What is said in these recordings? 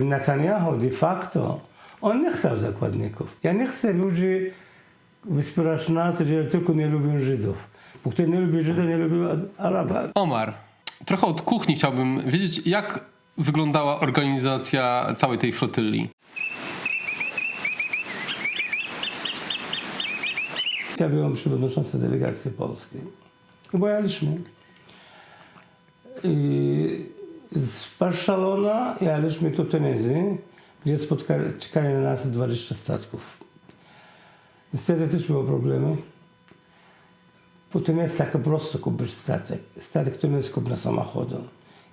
Netanyahu de facto, on nie chciał zakładników. Ja nie chcę ludzi wspierać nas, że tylko nie lubią Żydów. Bo kto nie lubi Żyda, nie lubi Araba. Omar, trochę od kuchni chciałbym wiedzieć, jak wyglądała organizacja całej tej flotyli. Ja byłem przewodniczącym delegacji polskiej. I pojechaliśmy. I z Barcelona jechaliśmy do Tunezji, gdzie czekali na nas 20 statków. Niestety też były problemy. Bo to nie jest tak prosto kupić statek. Statek to nie jest kupna samochodu.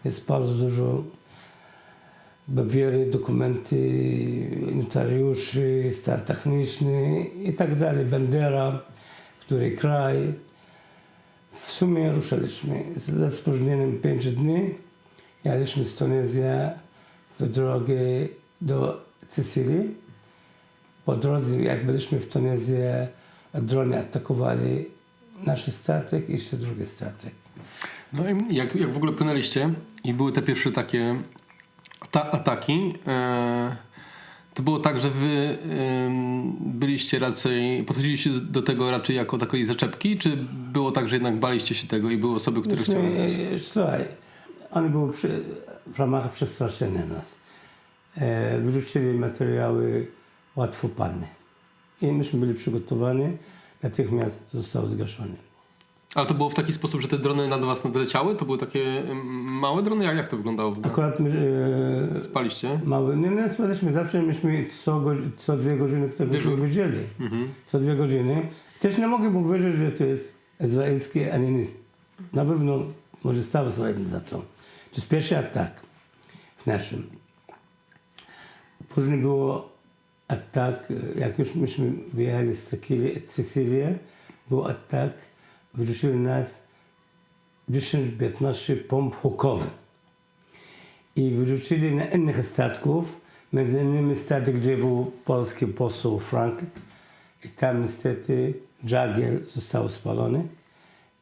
Jest bardzo dużo papiery, dokumenty, notariuszy, stan techniczny i tak dalej. Bandera, który kraj. W sumie ruszyliśmy. Ze spóźnieniem 5 dni jechaliśmy z Tunezji w drogę do Sycylii. Po drodze, jak byliśmy w Tunezji, drony atakowali nasz statek i jeszcze drugi statek. No i jak w ogóle płynęliście i były te pierwsze takie ataki, to było tak, że wy byliście raczej, podchodziliście do tego raczej jako takiej zaczepki, czy było tak, że jednak baliście się tego i były osoby, które chciały coś? Słuchaj, oni byli w ramach przestraszenia nas. Wyrzucili materiały łatwo padne. I myśmy byli przygotowani, natychmiast został zgaszony. Ale to było w taki sposób, że te drony nad was nadleciały? To były takie małe drony? Jak to wyglądało w ogóle? Akurat my Spaliście? nie spaliśmy. Zawsze myśmy co 2 godziny tego widzieli. Co 2 godziny. Też nie mogę powiedzieć, że to jest izraelski, a nie jest. Na pewno może stał Izrael za to. To jest pierwszy atak w naszym. Później było atak, jak już myśmy wyjechali z Sycylii, był atak, wyrzucili nas 10-15 pomp hukowych. I wyrzucili na innych statków, między innymi statek, gdzie był polski poseł Frank. I tam niestety Jagiel został spalony.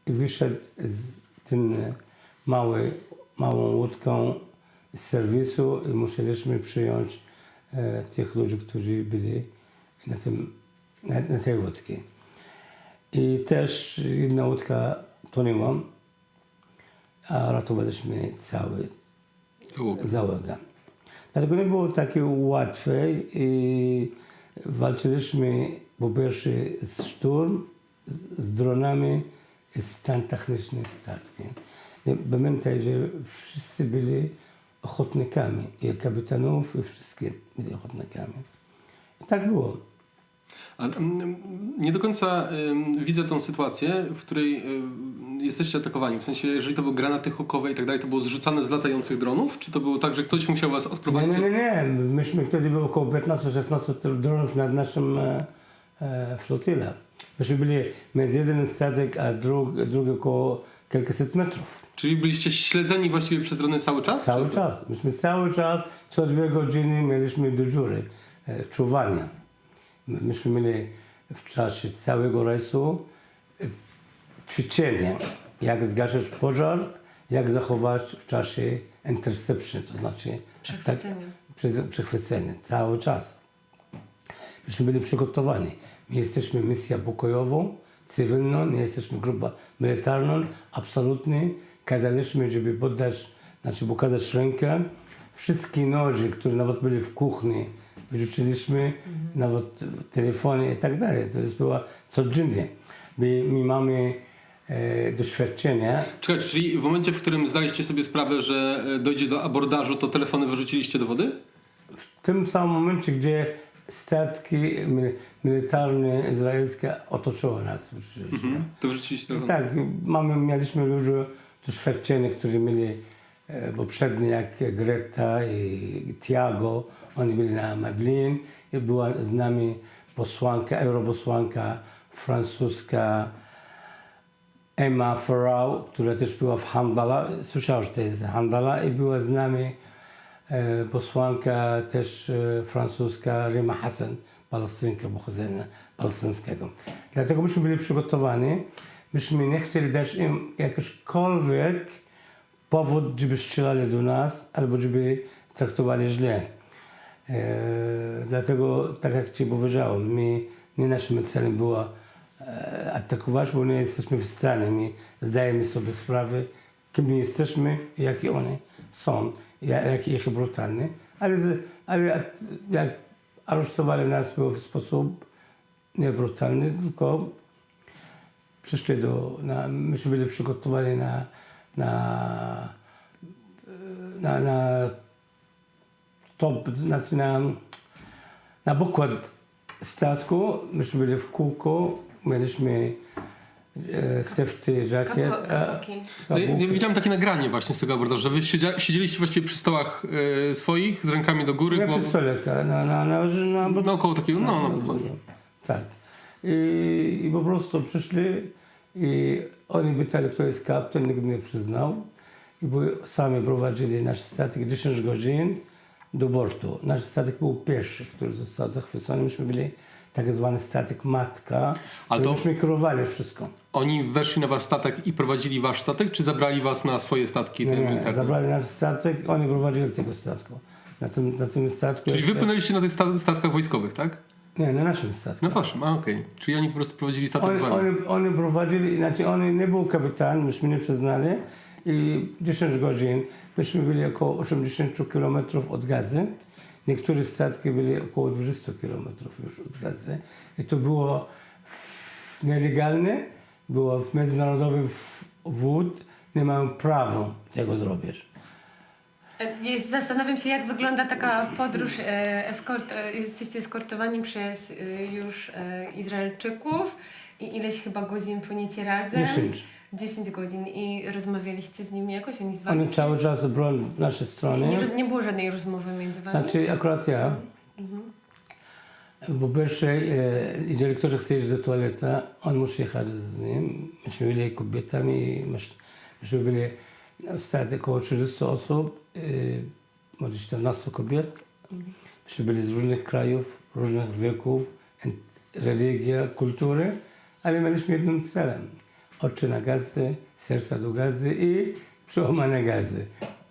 I wyszedł z tym małą łódką z serwisu i musieliśmy przyjąć tych ludzi, którzy byli na tej łódce. I też jedna łódka tonęła, a ratowaliśmy cały załogę. Dlatego nie było takie łatwe i walczyliśmy po pierwsze z szturm, z dronami i stan techniczny statku. Pamiętaj, że wszyscy byli ochotnikami, i kapitanów, i wszyscy byli ochotnikami. I tak było. A nie do końca widzę tą sytuację, w której jesteście atakowani. W sensie, jeżeli to były granaty hukowe i tak dalej, to było zrzucane z latających dronów? Czy to było tak, że ktoś musiał was odprowadzić? Nie. Myśmy wtedy było około 15-16 dronów nad naszym flotylą. Myśmy byli między jeden statek, a drugi około kilkaset metrów. Czyli byliście śledzeni właściwie przez drony cały czas? Cały czas. Myśmy cały czas, co 2 godziny mieliśmy dyżury, czuwania. Myśmy mieli w czasie całego rejsu ćwiczenie, jak zgasić pożar, jak zachować w czasie interception, to znaczy przechwycenie, cały czas. Myśmy byli przygotowani. My jesteśmy misja pokojową, cywilną, nie jesteśmy grupą militarną, absolutnie. Kazaliśmy, żeby pokazać rękę. Wszystkie noże, które nawet byli w kuchni, wyrzuciliśmy, nawet w telefonie i tak dalej. To jest było codziennie. My mamy doświadczenia. Czekajcie, czyli w momencie, w którym zdaliście sobie sprawę, że dojdzie do abordażu, to telefony wyrzuciliście do wody? W tym samym momencie, gdzie statki militarne izraelskie otoczyły nas. To wyrzuciliście telefony? Tak, mieliśmy dużo doświadczenia, którzy mieli poprzednie, jak Greta i Tiago. Oni byli na Madeleine i była z nami posłanka, europosłanka francuska Emma Farrow, która też była w Handala. Słyszałeś, że to jest Handala i była z nami posłanka też francuska Rima Hassan, Palestynka, pochodzenia palestyńskiego. Dlatego myśmy byli przygotowani. Myśmy nie chcieli dać im jakikolwiek powód, żeby strzelali do nas albo żeby traktowali źle. Dlatego, tak jak Ci powiedziałem, nie naszym celem było atakować, bo nie jesteśmy w stanie. My zdajemy sobie sprawę, kim my jesteśmy, jakie one są, jakie ich brutalne. Ale jak aresztowali nas, było w sposób nie brutalny, tylko przyszli myśmy byli przygotowani na top, znaczy na pokład statku. Myśmy byli w kółko, mieliśmy safety jacket. Ja widziałem takie nagranie właśnie z tego abordażu, że wy siedzieliście właściwie przy stołach swoich z rękami do góry. Nie przy stoleka, No około takiego, tak. I po prostu przyszli i oni pytali, kto jest kapitan, nikt nie przyznał. I sami prowadzili nasz statek 10 godzin do portu. Nasz statek był pierwszy, który został zachwycony. Myśmy byli tak zwany statek matka, ale to myśmy kierowali wszystko. Oni weszli na wasz statek i prowadzili wasz statek, czy zabrali was na swoje statki? Nie, zabrali nasz statek, oni prowadzili tego statku. Na tym statku. Czyli wy płynęliście na tych statkach wojskowych, tak? Nie, na naszym statku. Na waszym, okej. Czyli oni po prostu prowadzili statek z wami. Oni prowadzili, znaczy on nie był kapitan, myśmy nie przyznali. I 10 godzin, myśmy byli około 80 km od Gazy. Niektóre statki byli około 20 km już od Gazy. I to było nielegalne, było w międzynarodowych wód, nie mają prawa tego zrobić. Zastanawiam się, jak wygląda taka podróż, jesteście eskortowani przez już Izraelczyków i ileś chyba godzin płyniecie razem? 10 godzin i rozmawialiście z nimi jakoś? Oni z wami? Oni cały czas bronią naszej strony. Nie było żadnej rozmowy między wami? Znaczy akurat ja. Po pierwsze, jeżeli ktoś chce iść do toalety, on musi jechać z nim. Myśmy byli kobietami, myśmy byli w stadzie około 30 osób, może 14 kobiet. Myśmy byli z różnych krajów, różnych wieków, religia, kultury, ale mieliśmy jednym celem. Oczy na Gazy, serca do Gazy i przełamane Gazy,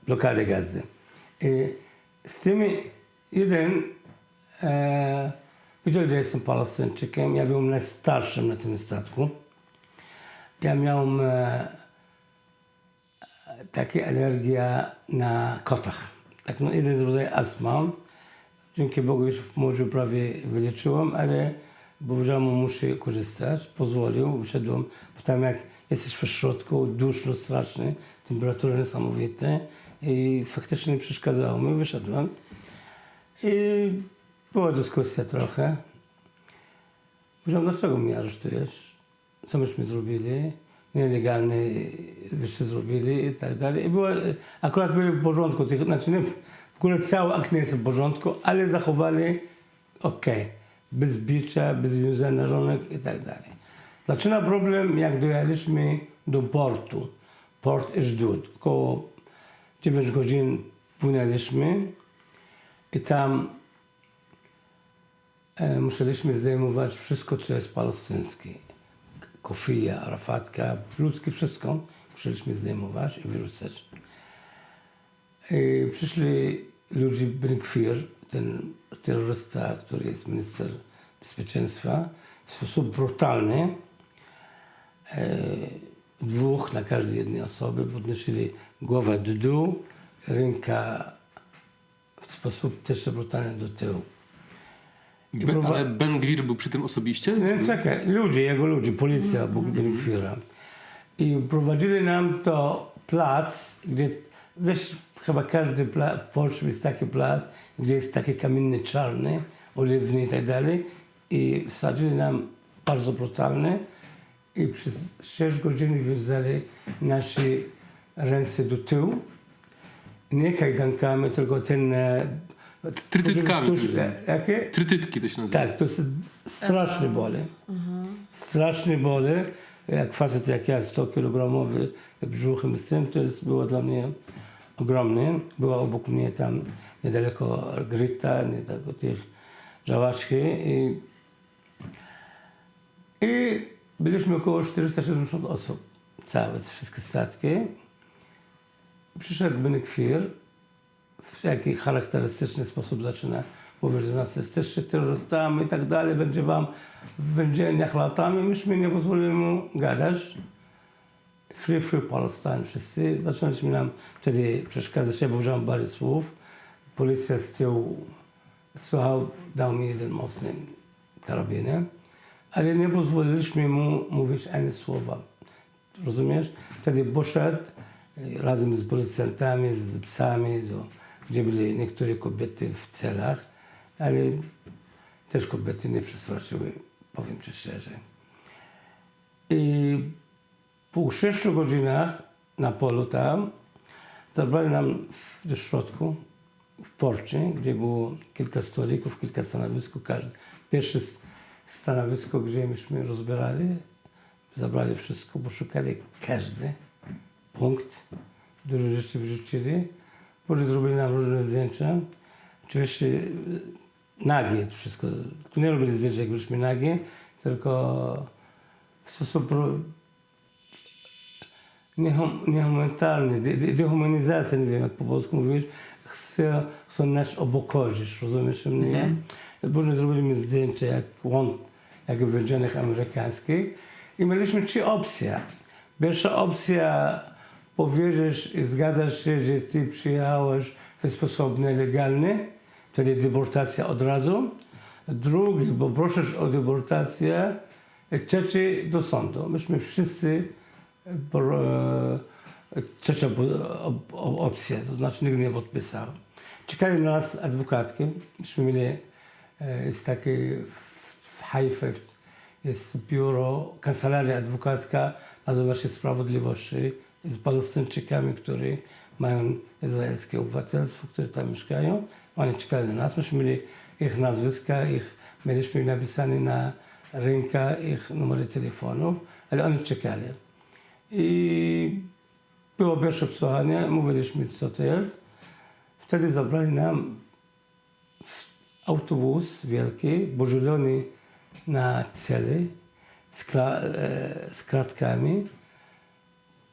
blokady Gazy. I z tymi jeden wiedział, że jestem Palestyńczykiem. Ja byłem najstarszym na tym statku. Ja miałem taka alergia na kotach. Tak, jeden rodzaj astma. Dzięki Bogu już w morzu prawie wyleczyłem, ale powiedziałem mu, muszę korzystać. Pozwolił, wyszedłem. Potem jak jesteś w środku, duszno, straszny, temperatury niesamowite i faktycznie nie przeszkadzało mi. Wyszedłem i była dyskusja trochę. Powiedziałem, dlaczego mnie aresztujesz? Co myśmy zrobili? Nielegalne wyście zrobili i tak dalej. I akurat były w porządku, znaczy nie, w ogóle cały akt nie jest w porządku, ale zachowali bez bicia, bez wiązania rąk i tak dalej. Zaczyna problem, jak dojechaliśmy do portu. Port Ashdod. Około 9 godzin płynęliśmy i tam musieliśmy zdejmować wszystko, co jest palestyńskie. Kofija, arafatka, bluzki, wszystko musieliśmy zdejmować i wyrzucać. I przyszli ludzie Ben Gvir, ten terrorysta, który jest minister bezpieczeństwa, w sposób brutalny. Dwóch na każdej jednej osoby podnosili głowę do dół, ręka w sposób też brutalny do tyłu. Ale Ben Gvir był przy tym osobiście? Nie, czekaj, jego ludzie, policja Ben Gvira. I prowadzili nam do plac, gdzie, wiesz, chyba każdy w Polsce jest taki plac, gdzie jest taki kamienny czarny, oliwny i tak dalej. I wsadzili nam bardzo brutalnie i przez 6 godzin wiązali nasze ręce do tyłu. Nie kajdankami, tylko ten... Trytytkami. Jakie? Trytytki to się nazywa. Tak, to jest straszne boli. Straszne boli. Jak facet jak ja, 100 kg brzuchem z tym, to było dla mnie ogromne. Była obok mnie tam niedaleko Grita, niedaleko tych żałaczki. I byliśmy około 470 osób. Całe, wszystkie statki. Przyszedł Ben Gvir w jakiś charakterystyczny sposób zaczyna mówić, że nas jesteście terrorystami i tak dalej, będzie wam w więzieniach latami. Myśmy nie pozwolili mu gadać. Free Palestine, wszyscy. Zaczęliśmy nam wtedy przeszkadzać, ja użyłem parę słów. Policja z tyłu słuchał, dał mi jeden mocny karabinę, ale nie pozwoliliśmy mu mówić ani słowa. Rozumiesz? Wtedy poszedł razem z policjantami, z psami, gdzie byli niektóre kobiety w celach, ale też kobiety nie przestraszyły, powiem ci szczerze. I po 6 godzinach na polu tam zabrali nam do środku, w porcie, gdzie było kilka stolików, kilka stanowisk. Pierwsze stanowisko, gdzie myśmy rozbierali, zabrali wszystko, bo szukali każdy punkt, dużo rzeczy wrzucili. Później zrobili nam różne zdjęcia. Oczywiście nagie wszystko. Tu nie robili zdjęcia, jak byliśmy nagie, tylko w sposób niehumanitarny, dehumanizacja, nie wiem jak po polsku mówisz, chcą nas obokozić, rozumiesz mnie? Później zrobili mi zdjęcia jak w więzieniach amerykańskich i mieliśmy 3 opcje. Pierwsza opcja, powiedziesz i zgadzasz się, że ty przyjechałeś w sposób nielegalny, wtedy deportacja od razu. Drugi, bo prosisz o deportację, trzeci do sądu. Myśmy wszyscy trzecia opcja, to znaczy nikt nie podpisał. Czekali na nas adwokatki. Myśmy mieli, jest taki w Haifa, jest biuro, kancelaria adwokacka, nazywa się Sprawiedliwości, z Palestyńczykami, którzy mają izraelskie obywatelstwo, którzy tam mieszkają. Oni czekali na nas, myśmy mieli ich nazwiska, mieliśmy napisane na rękach ich numery telefonów, ale oni czekali. I było pierwsze przesłuchanie, mówiliśmy co to jest. Wtedy zabrali nam autobus wielki, podzielony na cele z kratkami.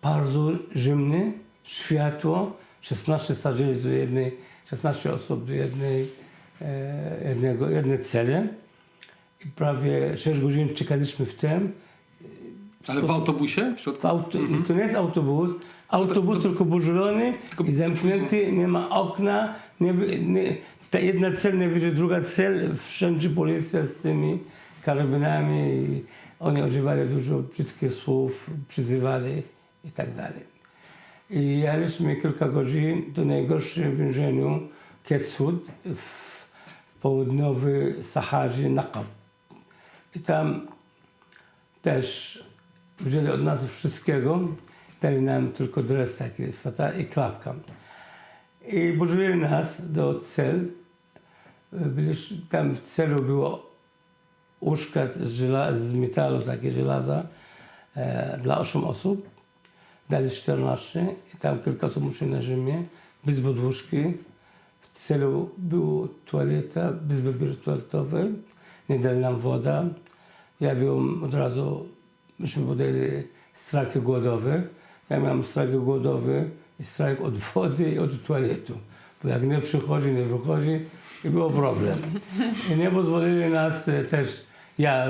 Bardzo zimny, światło, 16 sadzili do jednej, 16 osób do jednej celi. I prawie 6 godzin czekaliśmy w tym. Ale w autobusie? W środku? To nie jest autobus tylko podzielony i zamknięty, nie ma okna, ta jedna cel nie widzi, druga cel, wszędzie policja z tymi karabinami i oni używali dużo brzydkich słów, przyzywali i tak dalej. I jechaliśmy kilka godzin do najgorszego więzienia Ketsud w południowej Saharze, Naqab. I tam też wzięli od nas wszystkiego, dali nam tylko dres taki i klapka. I podzielili nas do cel. Tam w celu było łóżka z metalu, takie żelaza, dla 8 osób. Dali 14 i tam kilka osób musieli na ziemię, bez podłóżki. W celu była toaleta, bez papieru toaletowego. Nie dali nam woda. Ja byłem od razu, myśmy podjęli strajk głodowy. Ja miałem strajk głodowy i strajk od wody i od toaletu. Bo jak nie przychodzi, nie wychodzi i był problem. I nie pozwolili nas też, ja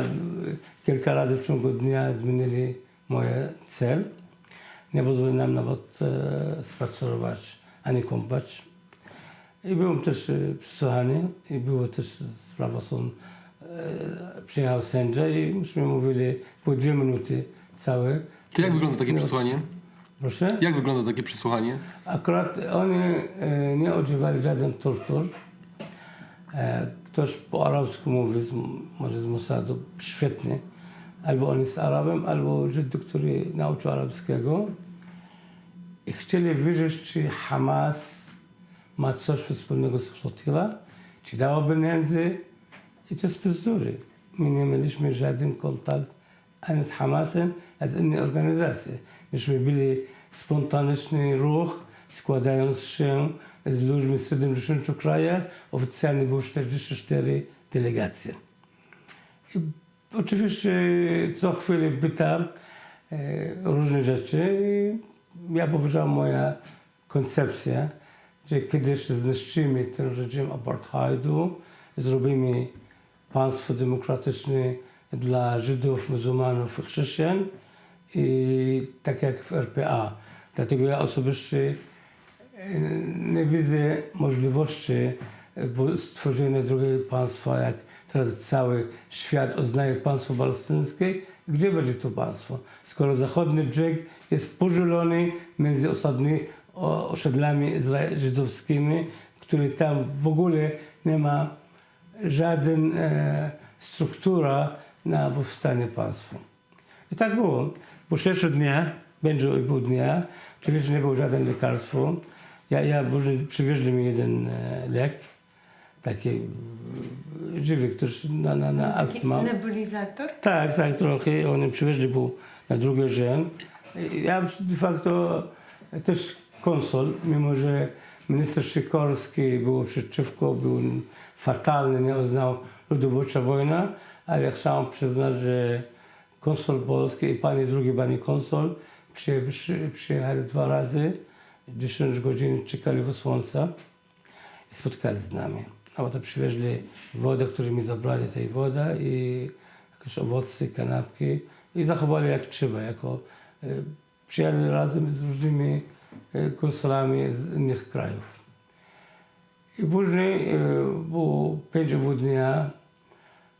kilka razy w ciągu dnia zmienili moje cel. Nie pozwolili nam nawet spacerować ani kąpać. I byłem też przesłuchany i było też sprawa przyjechał sędzia i myśmy mówili, było 2 minuty całe. To jak wygląda takie przesłuchanie? Proszę? Jak wygląda takie przesłuchanie? Akurat oni nie używali żaden tortur. Ktoś po arabsku mówi, może z Mossadu, świetnie. Albo on jest Arabem, albo Żydzi, który nauczył arabskiego. I chcieli wiedzieć, czy Hamas ma coś wspólnego z Flotilla, czy dało pieniędzy. I to jest bzdury. My nie mieliśmy żaden kontakt ani z Hamasem, ani z innymi organizacjami. Myśmy byli spontaniczny ruch, składając się z ludźmi z 70 krajach. Oficjalnie było 44 delegacje. I oczywiście co chwilę pytam różne rzeczy. Ja powiedziałem moja koncepcja, że kiedyś zniszczymy ten reżim apartheidu, zrobimy państwo demokratyczne dla Żydów, muzułmanów i chrześcijan, i tak jak w RPA. Dlatego ja osobiście nie widzę możliwości stworzenia drugiego państwa, jak teraz cały świat uznaje państwo palestyńskie. Gdzie będzie to państwo? Skoro zachodni brzeg jest podzielony między osiedlami żydowskimi, które tam w ogóle nie ma żadna struktura na powstanie państwa. I tak było. Po 6 dniach, będzie i pół dnia, oczywiście nie było żadne lekarstwo. Przywieźli mi jeden lek, taki żywy, który na astmę. Nebulizator? Tak, trochę. Oni przywieźli był na drugi dzień. Ja de facto też konsul, mimo że minister Sikorski był przeciwko, był fatalny, nie uznał ludobójcza wojna, ale ja chciałem przyznać, że konsul polski i pani konsul przyjechali 2 razy, 10 godzin czekali w słońca i spotkali z nami. A potem przywieźli wodę, którą mi zabrali tej wodę i jakieś owoce, kanapki i zachowali jak trzeba, przyjechali razem z różnymi konsulami z innych krajów. I później, po 5 dnia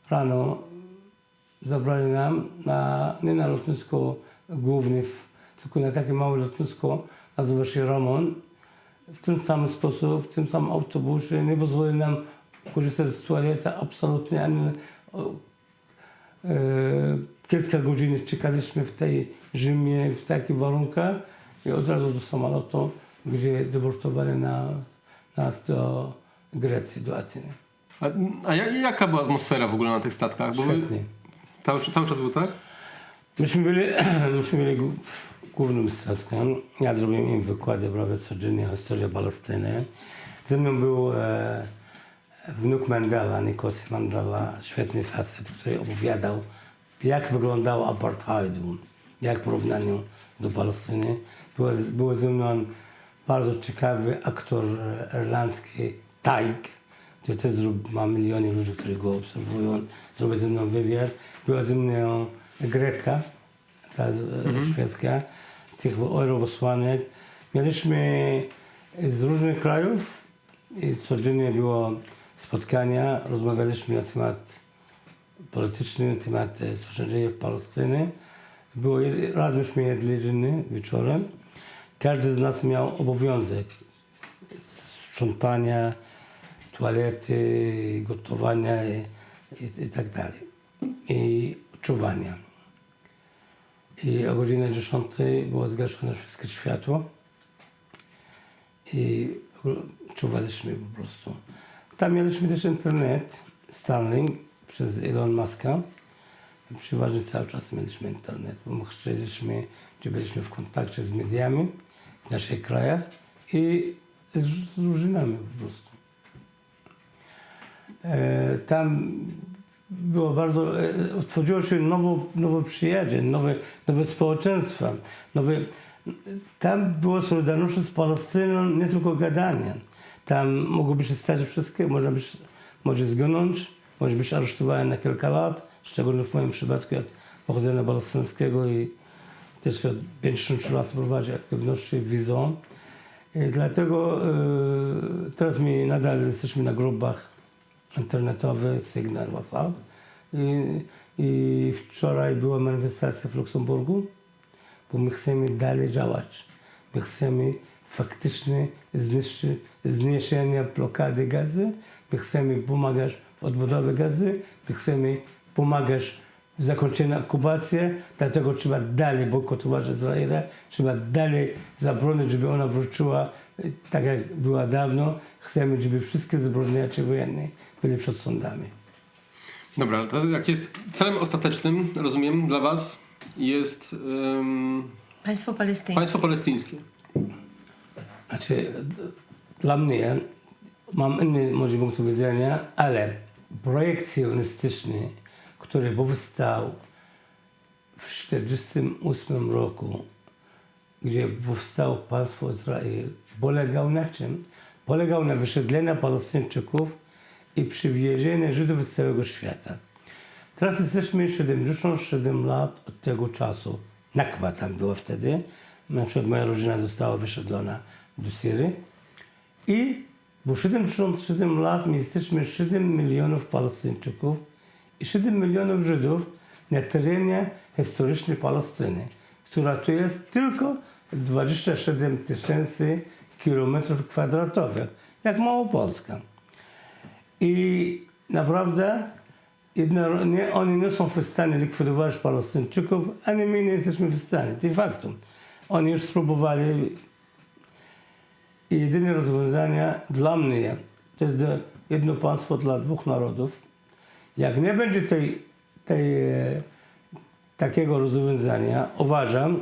rano zabrali nam nie na lotnisko główne, tylko na takie małe lotnisko, nazywa się Ramon. W ten sam sposób, w tym samym autobusie, nie pozwolili nam korzystać z toalety absolutnie, ani kilka godzin czekaliśmy w tej zimie, w takich warunkach i od razu do samolotu, gdzie deportowali nas do Grecji, do Ateny. A jaka była atmosfera w ogóle na tych statkach? Bo Świetnie. Cały czas było tak? Myśmy byli głównym statkiem. Ja zrobiłem im wykłady prawie codziennie o historii Palestyny. Ze mną był wnuk Mandela, Nkosi Mandela, świetny facet, który opowiadał, jak wyglądał apartheid, jak w porównaniu do Palestyny. Był ze mną bardzo ciekawy aktor irlandzki, Taik, który też ma miliony ludzi, którzy go obserwują. Zrobił ze mną wywiad. Była ze mną Greta, ta szwedzka, tych europosłanek. Mieliśmy z różnych krajów i codziennie było spotkania. Rozmawialiśmy na temat polityczny, na temat co się dzieje w Palestynie. Raz myśmy jedli dżiny wieczorem. Każdy z nas miał obowiązek sprzątania, toalety, gotowania i tak dalej. I czuwania. I o godzinie 10 było zgaszone wszystkie światło i czuwaliśmy po prostu. Tam mieliśmy też internet, Starlink przez Elon Muska. Przeważnie cały czas mieliśmy internet, bo my chcieliśmy, że byliśmy w kontakcie z mediami w naszych krajach i z różynami po prostu. Tam było bardzo, otworzyło się nowe przyjaźnie, nowe społeczeństwa. Tam było solidarność z Palestyną, nie tylko gadanie. Tam mogłoby się stać wszystko, może zginąć, może być aresztowany na kilka lat, szczególnie w moim przypadku, jak pochodzenia palestyńskiego i też od 50 lat prowadzi aktywności wizą. I dlatego teraz my nadal jesteśmy na grupach internetowych, Signal, WhatsApp. I wczoraj była manifestacja w Luksemburgu, bo my chcemy dalej działać. My chcemy faktycznie zniesienia blokady gazy, my chcemy pomagać w odbudowie gazy, my chcemy pomagać w zakończeniu okupacji, dlatego trzeba dalej bojkotować Izraela, trzeba dalej zabronić, żeby ona wróciła tak jak była dawno. Chcemy, żeby wszystkie zbrodniacze wojenne byli przed sądami. Dobra, to jak jest celem ostatecznym, rozumiem, dla was jest Państwo palestyńskie. państwo palestyńskie. Znaczy, dla mnie, mam inny może punkt widzenia, ale projekt sionistyczny, który powstał w 1948 roku, gdzie powstało państwo Izrael, polegał na czym? polegał na wysiedleniu Palestyńczyków i przywiezieniu Żydów z całego świata. Teraz jesteśmy 77 lat od tego czasu. Nakba tam było wtedy. Na przykład moja rodzina została wysiedlona do Syrii. I po 77 lat my jesteśmy 7 milionów Palestyńczyków i 7 milionów Żydów na terenie historycznej Palestyny, która tu jest tylko 27 tysięcy kilometrów kwadratowych, jak Małopolska. I naprawdę oni nie są w stanie likwidować Palestyńczyków, ani my nie jesteśmy w stanie, de facto. Oni już spróbowali i jedyne rozwiązanie dla mnie to jest jedno państwo dla dwóch narodów. Jak nie będzie takiego rozwiązania, uważam,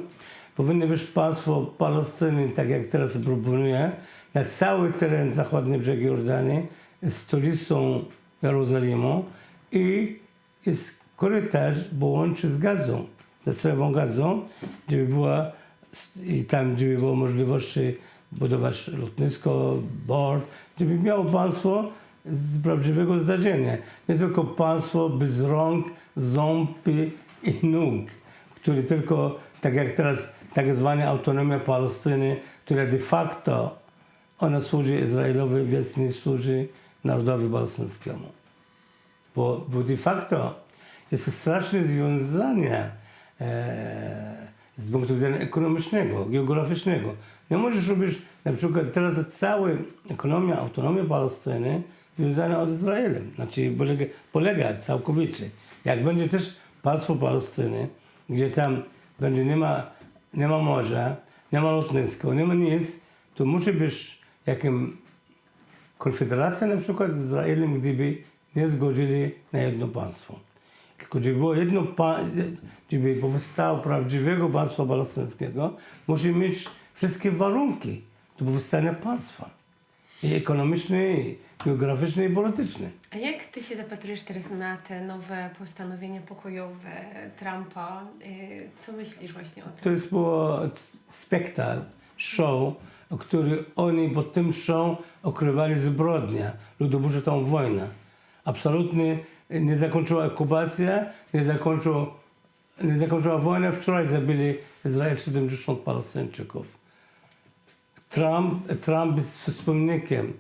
powinno być państwo Palestyny, tak jak teraz proponuję, na cały teren zachodni brzeg Jordanii, stolicą Jerozolimą i jest korytarz, bo łączy z Gazą, ze strefą Gazą, gdzie by było możliwości budować lotnisko, port, żeby miało państwo z prawdziwego zdarzenia. Nie tylko państwo bez rąk, ząb i nóg, które tylko, tak jak teraz tak zwana autonomia Palestyny, która de facto ona służy Izraelowi, więc nie służy narodowi palestyńskiemu. Bo de facto jest straszne związanie z punktu widzenia ekonomicznego, geograficznego. Nie możesz robić, na przykład teraz cała ekonomia, autonomia Palestyny związana od Izraelem, znaczy polega całkowicie. Jak będzie też państwo Palestyny, gdzie tam będzie nie ma morza, nie ma lotniska, nie ma nic, to musi być jakim konfederacja na przykład z Izraelem, gdyby nie zgodzili na jedno państwo. Tylko żeby było żeby powstało prawdziwego państwa palestyńskiego, musi mieć wszystkie warunki do powstania państwa. I ekonomiczne, i geograficzne, i polityczne. A jak ty się zapatrujesz teraz na te nowe postanowienia pokojowe Trumpa? Co myślisz właśnie o tym? To jest było spektakl, show, który oni pod tym show okrywali zbrodnia, ludobójczą wojnę. Absolutnie nie zakończyła okupacja, nie zakończyła wojna. Wczoraj zabili Izrael 70 Palestyńczyków. Trump jest wspólnikiem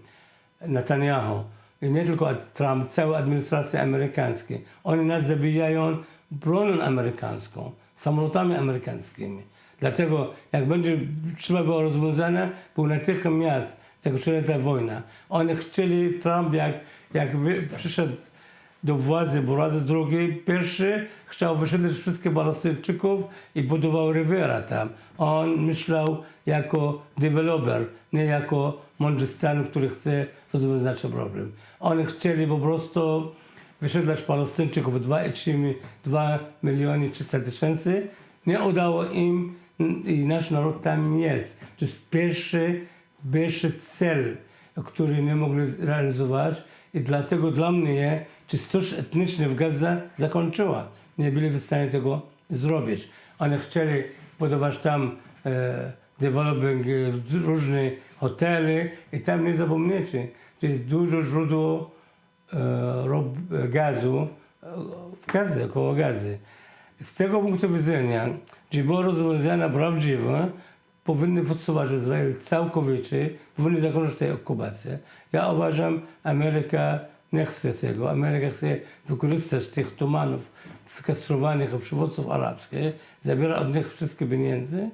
Netanyahu. I nie tylko Trump, cała administracja amerykańska. Oni nas zabijają bronią amerykańską, samolotami amerykańskimi. Dlatego jak będzie trzeba było rozwiązane, bo natychmiast zakończyła ta wojna. Oni chcieli, Trump jak przyszedł do władzy, bo raz drugi, pierwszy chciał wysiedlić wszystkich Palestyńczyków i budował Riviera tam. On myślał jako deweloper, nie jako mądry stan, który chce rozwiązać problem. Oni chcieli po prostu wysiedlać Palestyńczyków 2 miliony 300 tysięcy. Nie udało im i nasz naród tam jest. To jest pierwszy cel, który nie mogli realizować i dlatego dla mnie czystość etniczna w Gazie zakończyła. Nie byli w stanie tego zrobić. Oni chcieli budować tam developing różne hotele i tam nie zapomniecie, że jest dużo źródeł gazu w Gazie, koło Gazy. Z tego punktu widzenia, że było rozwiązane prawdziwe, powinny wycofać Izrael całkowicie, powinny zakończyć tę okupację. Ja uważam, Ameryka nie chce tego. Ameryka chce wykorzystać tych tumanów wykastrowanych przywódców arabskich, zabiera od nich wszystkie pieniądze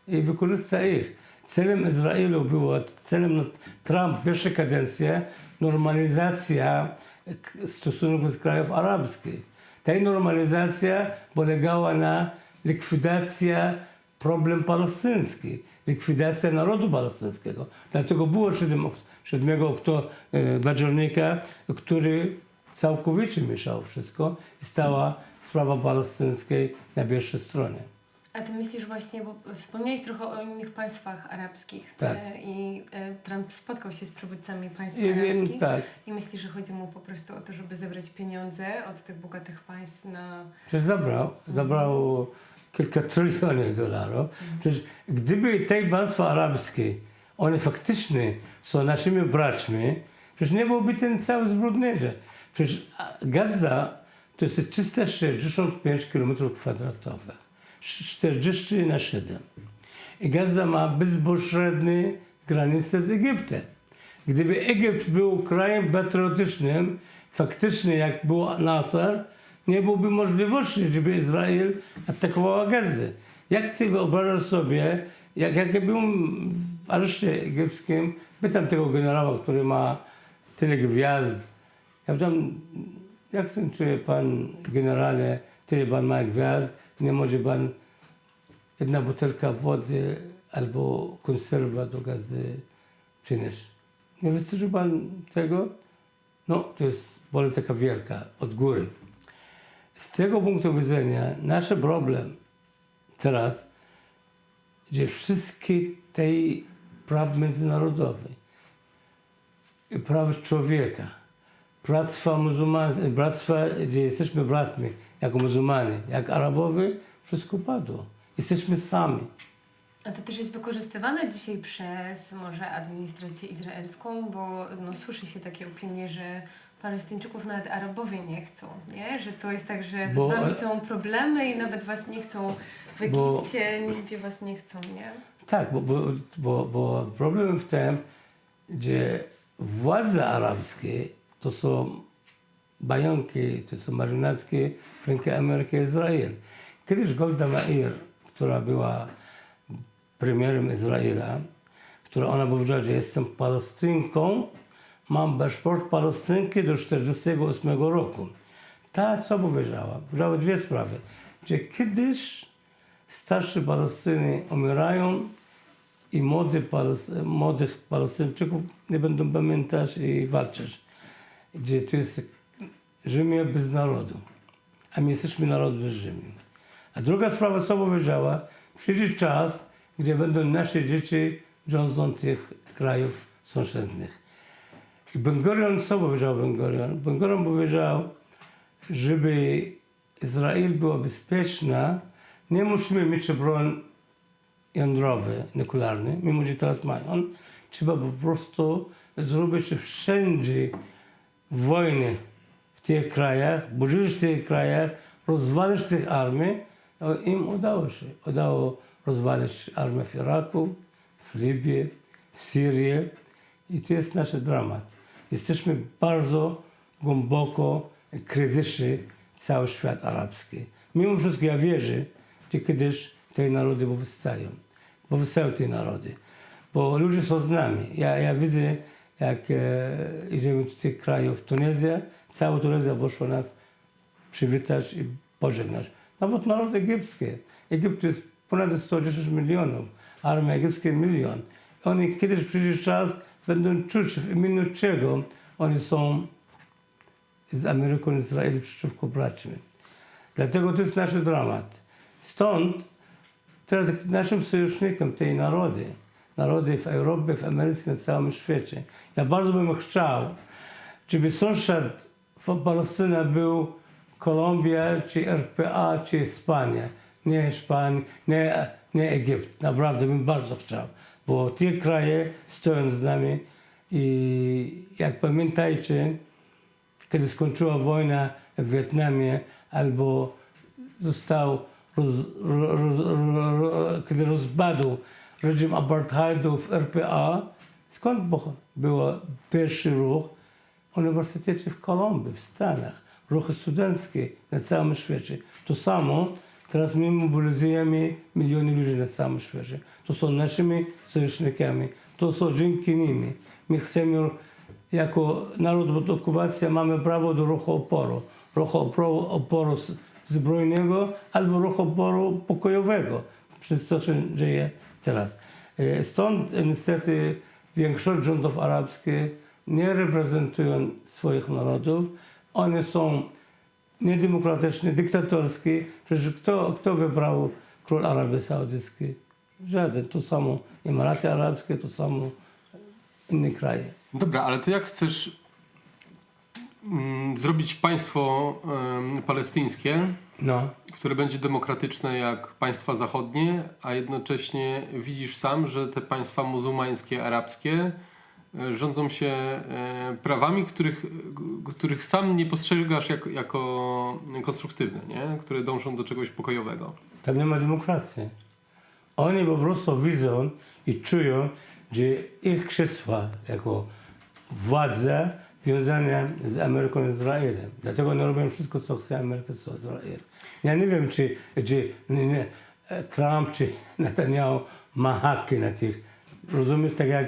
i wykorzysta ich. Celem Izraelu było, celem Trump pierwszej kadencji, normalizacja stosunków z krajów arabskich. Ta normalizacja polegała na likwidacji problem palestyński, likwidacja narodu palestyńskiego. Dlatego było 7 października, który całkowicie mieszał wszystko i stała sprawa palestyńskiej na pierwszej stronie. A ty myślisz właśnie, bo wspomniałeś trochę o innych państwach arabskich Tak. I Trump spotkał się z przywódców państw I arabskich wiem, tak. i myślisz, że chodzi mu po prostu o to, żeby zebrać pieniądze od tych bogatych państw na... Przecież zabrał kilka trylionów dolarów. Przecież gdyby te państwa arabskie Oni faktycznie są naszymi braćmi, przecież nie byłoby ten cały zbrodniczy. Przecież Gaza to jest 365 km², 40 na 7. I Gaza ma bezpośrednie granice z Egiptem. Gdyby Egipt był krajem patriotycznym, faktycznie jak był Nasser, nie byłoby możliwości, żeby Izrael atakował Gazę. Jak ty wyobrażasz sobie, jak ja byłem w areszcie egipskim, pytam tego generała, który ma tyle gwiazd. Ja pytam, jak się czuje pan generale, tyle pan ma gwiazd, nie może pan jedna butelka wody albo konserwa do Gazy przynieść. Nie wystarczy pan tego? No, to jest polityka wielka, od góry. Z tego punktu widzenia nasz problem teraz, że wszystkie te praw międzynarodowych, praw człowieka, bractwa, gdzie jesteśmy bratmi, jako muzułmanie, jak Arabowie, wszystko padło. Jesteśmy sami. A to też jest wykorzystywane dzisiaj przez może administrację izraelską, bo no, słyszy się takie opinie, że Palestyńczyków nawet Arabowie nie chcą, nie? Że to jest tak, że z wami są problemy i nawet was nie chcą w Egipcie, nigdzie was nie chcą, nie? Tak, bo problem w tym, że władze arabskie to są bajonki, to są marionetki w ręku Ameryki i Izrael. Kiedyś Golda Meir, która była premierem Izraela, która ona powiedziała, że jestem Palestynką, mam paszport Palestynki do 1948 roku. Ta co powiedziała? Powiedziała dwie sprawy. Że kiedyś starsi Palestyny umierają i młodych Palestyńczyków nie będą pamiętać i walczyć. Że to jest ziemia bez narodu, a my jesteśmy narod bez ziemi. A druga sprawa, co powiedziała, przyjdzie czas, gdzie będą nasze dzieci rządzą tych krajów sąsiednich. I Ben-Gurion, co powiedział Ben-Gurion? Ben-Gurion powiedział, żeby Izrael była bezpieczna, nie musimy mieć broń jądrowy, nuklearny, mimo że teraz mają. Trzeba po prostu zrobić wszędzie wojny w tych krajach, burzyć w tych krajach, rozwalić tych armii. No, im udało się. Udało rozwalić armię w Iraku, w Libii, w Syrii. I to jest nasz dramat. Jesteśmy bardzo głęboko w kryzysie cały świat arabski. Mimo wszystko ja wierzę, że kiedyś te narody powstają te narody. Bo ludzie są z nami. Ja widzę, jak idziemy do tych krajów, Tunezja, cała Tunezja poszła nas przywitać i pożegnać. Nawet naród egipski. Egipt jest ponad 110 milionów, armia egipska 1 milion. Oni kiedyś przyjdzie czas, będą czuć w imieniu czego oni są z Ameryką i Izraelem przeciwko braćmi. Dlatego to jest nasz dramat. Stąd teraz naszym sojusznikiem tej narody w Europie, w Ameryce, na całym świecie. Ja bardzo bym chciał, żeby sąsiad Palestyna był Kolumbia, czy RPA, czy Hiszpania. Nie Hiszpania, nie Egipt. Naprawdę bym bardzo chciał. Bo te kraje stoją z nami i jak pamiętajcie, kiedy skończyła wojna w Wietnamie albo został kiedy rozpadł reżim apartheidu w RPA, skąd był pierwszy ruch? Uniwersytecie w Kolumbii, w Stanach, ruchy studenckie na całym świecie. To samo teraz my mobilizujemy miliony ludzi na całym świecie. To są naszymi sojusznikami, to są dzięki nimi. My chcemy, jako naród pod okupacją, mamy prawo do ruchu oporu. Ruchu oporu zbrojnego albo ruchu oporu pokojowego. Przez to, co się dzieje teraz. Stąd niestety większość rządów arabskich nie reprezentują swoich narodów. One są niedemokratyczne, dyktatorskie. Przecież kto wybrał król Arabii Saudyjskiej? Żaden. To samo Emiraty Arabskie, to samo inne kraje. Dobra, ale to jak chcesz zrobić państwo palestyńskie, No, które będzie demokratyczne jak państwa zachodnie, a jednocześnie widzisz sam, że te państwa muzułmańskie, arabskie rządzą się prawami, których sam nie postrzegasz jako konstruktywne, nie? Które dążą do czegoś pokojowego. tam nie ma demokracji. Oni po prostu widzą i czują, że ich krzesła jako władza związane z Ameryką i Izraelem. Dlatego oni robią wszystko, co chce Ameryka, co Izrael. Ja nie wiem, czy Trump, czy Netanyahu ma haki na tych. Rozumiesz, tak jak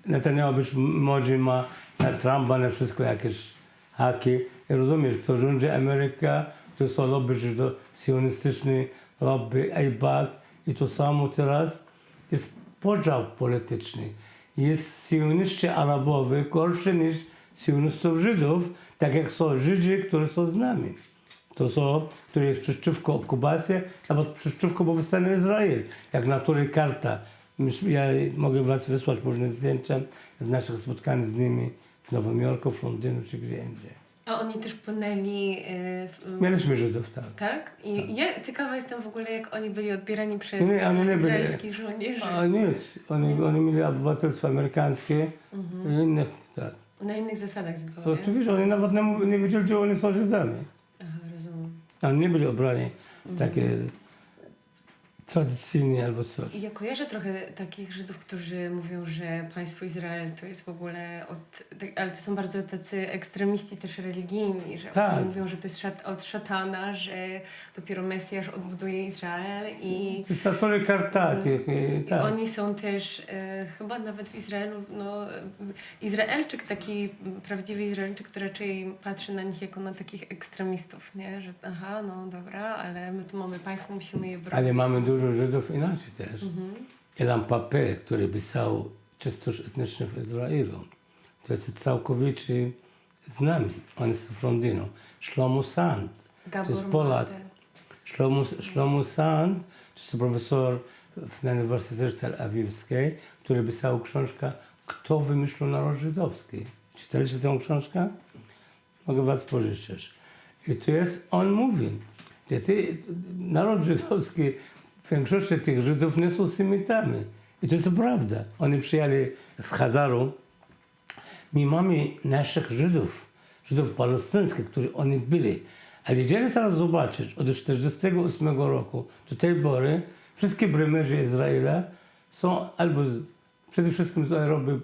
Netanyahu być może ma na Trumpa na wszystko jakieś haki. I rozumiesz, kto rządzi Ameryka, to są lobby sionistyczne, lobby AIPAC i to samo teraz jest podział polityczny. Jest sionistrzy Arabowie gorszy niż sionistów Żydów, tak jak są Żydzi, którzy są z nami. To są, którzy jest przeciwko okupacji, nawet przeciwko powstaniu Izrael. Jak natury karta. Ja mogę was wysłać różne zdjęcia z naszych spotkań z nimi w Nowym Jorku, w Londynu czy gdzie indziej. A oni też płynęli... Mieliśmy Żydów, tak. Tak? I ja ciekawa jestem w ogóle, jak oni byli odbierani przez Nie, oni nie byli. izraelskich żołnierzy. A nie, oni mieli obywatelstwo amerykańskie i innych, tak. Na innych zasadach zupełnie. Oczywiście, oni nawet nie wiedzieli, że oni są Żydami. Aha, rozumiem. Oni nie byli obrani takie tradycyjnie albo coś. I ja kojarzę trochę takich Żydów, którzy mówią, że państwo Izrael to jest w ogóle ale to są bardzo tacy ekstremiści też religijni, że Tak. oni mówią, że to jest od szatana, że dopiero Mesjasz odbuduje Izrael i To jest natury karta tych, tak. oni są też chyba nawet w Izraelu, Izraelczyk, taki prawdziwy Izraelczyk, który raczej patrzy na nich jako na takich ekstremistów, nie? Że aha, no dobra, ale my tu mamy państwo, musimy je bronić. Ale mamy dużo Żydów inaczej też. Elam Papé, który pisał czystość etniczną w Izraelu. To jest całkowicie z nami. On jest z Londynu. Shlomo Sand, to jest Gabor Polak. Mate. Shlomo Sand, to jest profesor na Uniwersytecie Tel Awiwskiej, który pisał książkę Kto wymyślił naród żydowski. Czytaliście tę książkę? Mogę was pożyczyć. I to jest, on mówi, że naród żydowski, większość tych Żydów nie są Semitami. I to jest prawda. Oni przyjęli z Hazaru. My mamy naszych Żydów palestyńskich, którzy oni byli. Ale jeżeli teraz zobaczyć, od 1948 roku do tej pory, wszystkie prymerzy Izraela są albo przede wszystkim z Europy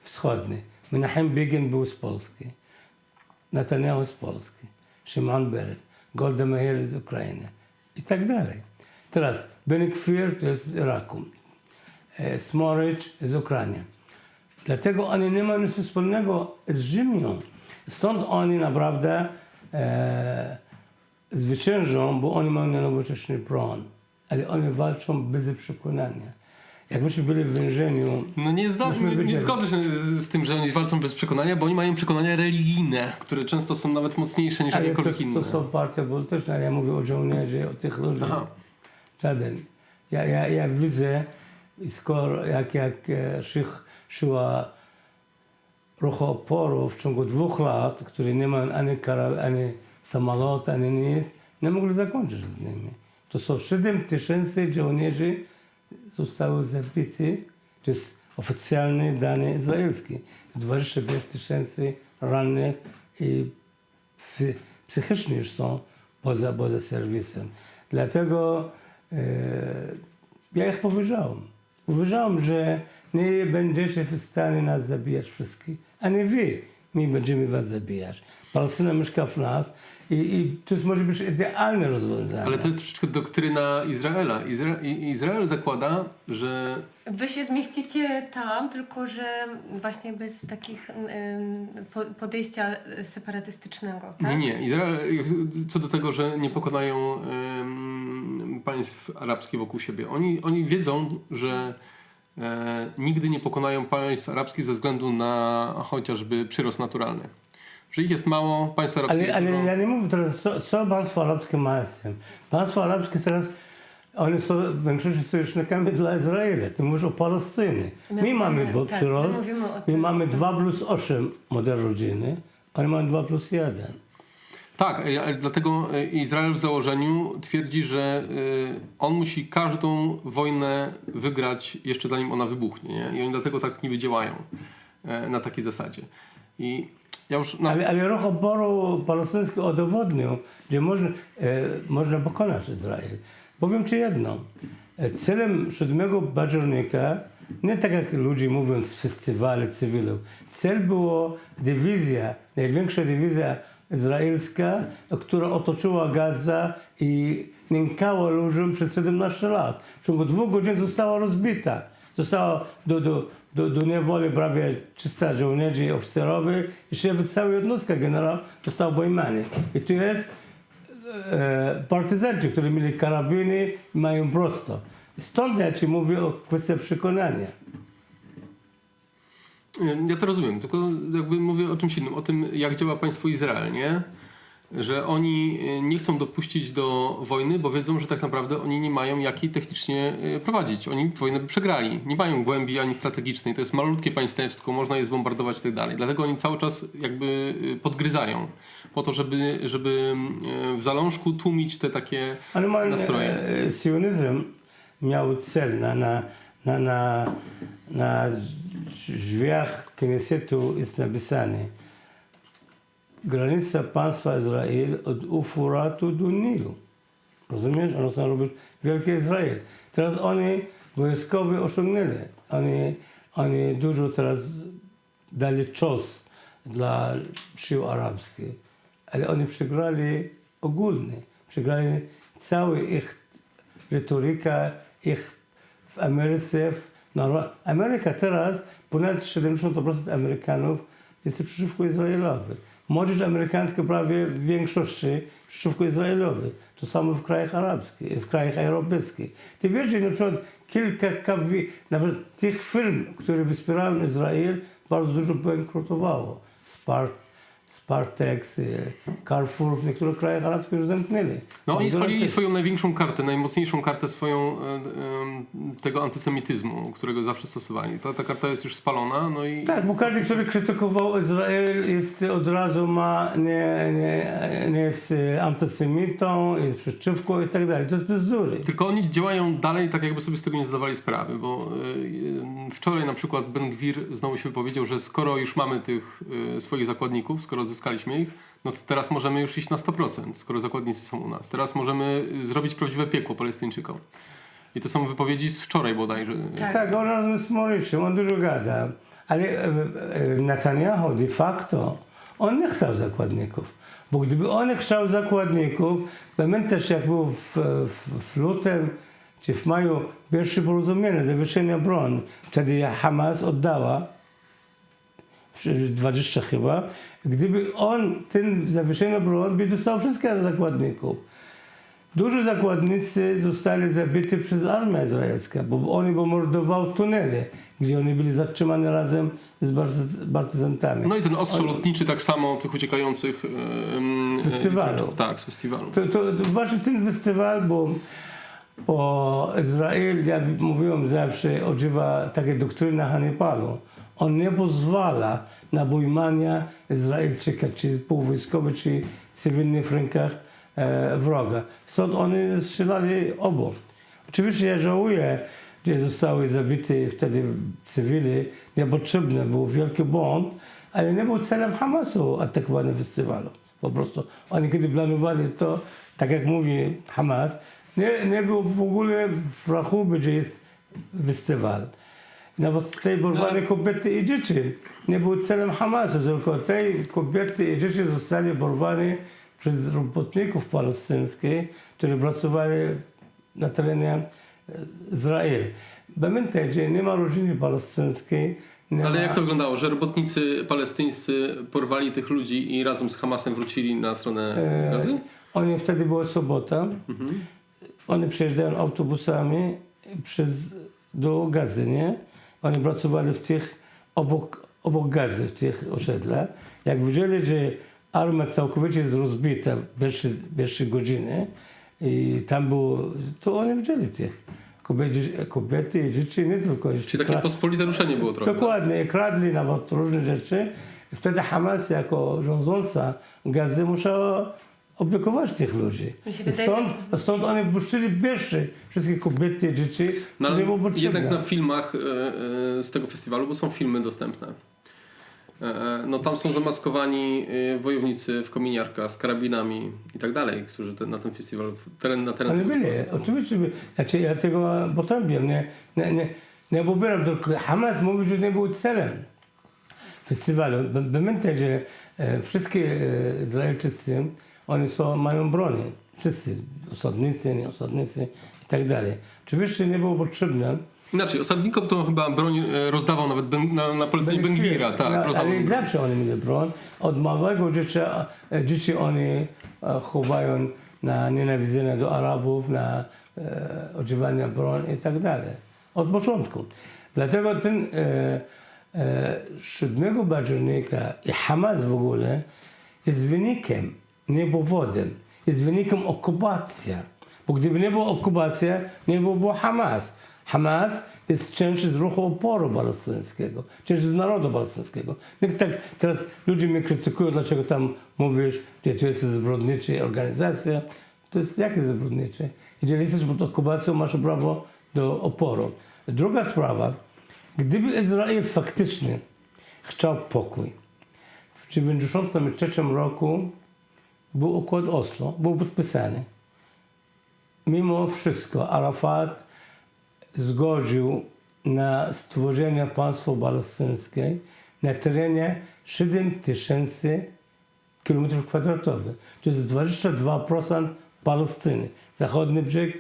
Wschodniej. Menachem Begin był z Polski. Netanyahu z Polski. Szymon Peres. Golda Meir z Ukrainy. I tak dalej. Teraz Beni Gvir to jest z Iraku. Smotrich z Ukrainy. Dlatego oni nie mają nic wspólnego z Ziemią. Stąd oni naprawdę zwyciężą, bo oni mają nowoczesny broń. Ale oni walczą bez przekonania. Jakbyśmy byli w więzieniu... No nie zgodzę się z tym, że oni walczą bez przekonania, bo oni mają przekonania religijne, które często są nawet mocniejsze niż jakiekolwiek inne. To są partie polityczne, ale ja mówię o żołnierzy, o tych ludzi. Aha. Żaden. Ja widzę, skoro jak szła ruch oporu w ciągu 2 lat, którzy nie mają ani samolotu, ani nic, nie mogli zakończyć z nimi. To są 7 000 żołnierzy zostały zabity, to jest oficjalne dane izraelskie. 25 000 rannych i psychicznie już są poza serwisem. Dlatego ja ich powiedziałem. Powiedziałem, że nie będziecie w stanie nas zabijać wszystkich, a nie wy. My będziemy was zabijać. Palestyna mieszka w nas i to może być idealne rozwiązanie. Ale to jest troszeczkę doktryna Izraela. Izrael zakłada, że... Wy się zmieścicie tam, tylko że właśnie bez takich podejścia separatystycznego, tak? Nie. Izrael, co do tego, że nie pokonają państw arabskich wokół siebie. Oni wiedzą, że nigdy nie pokonają państw arabskich ze względu na chociażby przyrost naturalny. Że ich jest mało, państw arabskich Ale dużo. ja nie mówię teraz, co państwo arabskie ma z tym. Państwo arabskie teraz, one są w większości sojusznikami dla Izraela. Ty mówisz o Palestynie. My mamy przyrost, my mamy 2+8 model rodziny, Oni mają 2+1. Tak, ale dlatego Izrael w założeniu twierdzi, że on musi każdą wojnę wygrać jeszcze zanim ona wybuchnie. Nie? I oni dlatego tak niby działają na takiej zasadzie. I ja już... Ale ruch oporu palestyński udowodnił, że można pokonać Izrael. Powiem ci jedno. Celem 7 października, nie tak jak ludzie mówią z festiwali cywilów, cel było dywizja, największa dywizja izraelska, która otoczyła Gaza i nękała ludziom przez 17 lat. W ciągu 2 godzin została rozbita. Zostało do niewoli prawie 300 żołnierzy i oficerowych i nawet cała jednostka generał został pojmany. I tu jest partyzanci, którzy mieli karabiny i mają prosto. Stąd ja ci mówię o kwestii przekonania. Ja to rozumiem, tylko jakby mówię o czymś innym, o tym jak działa państwo Izrael, nie? Że oni nie chcą dopuścić do wojny, bo wiedzą, że tak naprawdę oni nie mają jak jej technicznie prowadzić. Oni wojnę by przegrali. Nie mają głębi ani strategicznej. To jest malutkie państewsko, można je zbombardować i tak dalej. Dlatego oni cały czas jakby podgryzają po to, żeby w zalążku tłumić te takie nastroje. Sionizm miał cel na drzwiach Knesetu jest napisane granica państwa Izrael od Eufratu do Nilu. Rozumiesz? Ono chcą robić Wielki Izrael. Teraz oni wojskowi osiągnęli. Oni dużo teraz dali czas dla sił arabskich. Ale oni przegrali ogólnie. Przegrali całą ich retorykę, ich w Ameryce. Ameryka teraz, ponad 70% Amerykanów jest przeciwko Izraelowi. Młodzież amerykańska prawie w większości przeciwko Izraelowi. To samo w krajach arabskich, w krajach europejskich. Ty wiesz, że na przykład kilka nawet tych firm, które wspierają Izrael, bardzo dużo bankrutowało. Spartex, Carrefour w niektórych krajach arabskich już zamknęli. No oni spalili swoją największą kartę, najmocniejszą kartę swoją tego antysemityzmu, którego zawsze stosowali. Ta karta jest już spalona, no i... Tak, bo każdy, który krytykował Izrael jest od razu nie jest antysemitą, jest przeciwko i tak dalej. To jest bzdury. Tylko oni działają dalej tak, jakby sobie z tego nie zdawali sprawy, bo wczoraj na przykład Ben Gvir znowu się wypowiedział, że skoro już mamy tych swoich zakładników, skoro odzyskaliśmy ich, no to teraz możemy już iść na 100%, skoro zakładnicy są u nas. Teraz możemy zrobić prawdziwe piekło Palestyńczykom. I to są wypowiedzi z wczoraj bodajże. Tak, on razem z Moriczem, on dużo gada. Ale Netanyahu de facto, on nie chciał zakładników. Bo gdyby on chciał zakładników, pamiętasz jak był w lutym czy w maju pierwsze porozumienie, zawieszenia broni. Wtedy Hamas oddała 20 chyba. Gdyby on ten zawieszenie broni, by dostał wszystkich zakładników. Dużo zakładnicy zostali zabici przez armię izraelską, bo oni bombardowały tunele, gdzie oni byli zatrzymani razem z partyzantami. No i ten ostrzał lotniczy tak samo tych uciekających festiwalu. Tak, z festiwalu. To właśnie ten festiwal, bo Izrael, jak mówiłem zawsze, używa takiej doktryny Hannibalu. On nie pozwala na pojmania Izraelczyka, czy półwojskowych, czy cywilnych w rękach wroga. Stąd oni strzelali obok. Oczywiście ja żałuję, że zostały zabite wtedy cywile, niepotrzebne, był wielki błąd, ale nie był celem Hamasu atakowanie festiwalu. Po prostu oni kiedy planowali to, tak jak mówi Hamas, nie było w ogóle w rachubie, że jest festiwal. Nawet te porwane kobiety i dzieci nie były celem Hamasu, tylko te kobiety i dzieci zostali porwane przez robotników palestyńskich, którzy pracowali na terenie Izraela. Pamiętaj, że nie ma rodziny palestyńskiej. Ale jak to wyglądało, że robotnicy palestyńscy porwali tych ludzi i razem z Hamasem wrócili na stronę Gazy? Oni wtedy była sobota. Oni przejeżdżają autobusami do Gazy, nie? Oni pracowali w tych obok Gazy, w tych osiedlach. Jak widzieli, że armia całkowicie jest rozbita w pierwszej godzinie i tam było, to oni widzieli tych kobiety i dzieci, nie tylko. Czyli takie pospolite ruszenie było trochę. Dokładnie, kradli nawet różne rzeczy. I wtedy Hamas jako rządząca Gazy musiała opiekować tych ludzi. Mi się I wydaje- stąd oni wpuszczyli pierwsze wszystkie kobiety, dzieci, No, które ale było potrzebne. jednak na filmach z tego festiwalu, bo są filmy dostępne. No tam są zamaskowani wojownicy w kominiarkach z karabinami i tak dalej, którzy na ten festiwal, na teren Ale tego byli, festiwalu. oczywiście byli. Znaczy ja tego potępiam, nie pobieram. Tylko Hamas mówi, że nie był celem festiwalu. Pamiętaj, że wszystkie Izraelczycy, oni mają bronię. Wszyscy, osadnicy, nieosadnicy i tak dalej. Oczywiście nie było potrzebne. Inaczej, osadnikom to chyba broń rozdawał nawet na polecenie Ben-Gvira, tak, No, rozdawał ale broń. zawsze oni mieli broń. Od małego dzieci oni chowają na nienawidzenie do Arabów, na używanie broni i tak dalej. Od początku. Dlatego ten 7 października i Hamas w ogóle jest wynikiem, nie powodem. Jest wynikiem okupacji. Bo gdyby nie była okupacja, nie byłoby Hamas. Hamas jest część z ruchu oporu palestyńskiego, część z narodu palestyńskiego. Niech tak teraz ludzie mnie krytykują, dlaczego tam mówisz, że to jest zbrodnicza organizacja. To jest jakie zbrodnicze? Jeżeli jesteś pod okupacją, masz prawo do oporu. Druga sprawa, gdyby Izrael faktycznie chciał pokój, w 1993 roku był układ Oslo, był podpisany. Mimo wszystko Arafat zgodził na stworzenie państwa palestyńskiego na terenie 7000 km². To jest 22% Palestyny, zachodni brzeg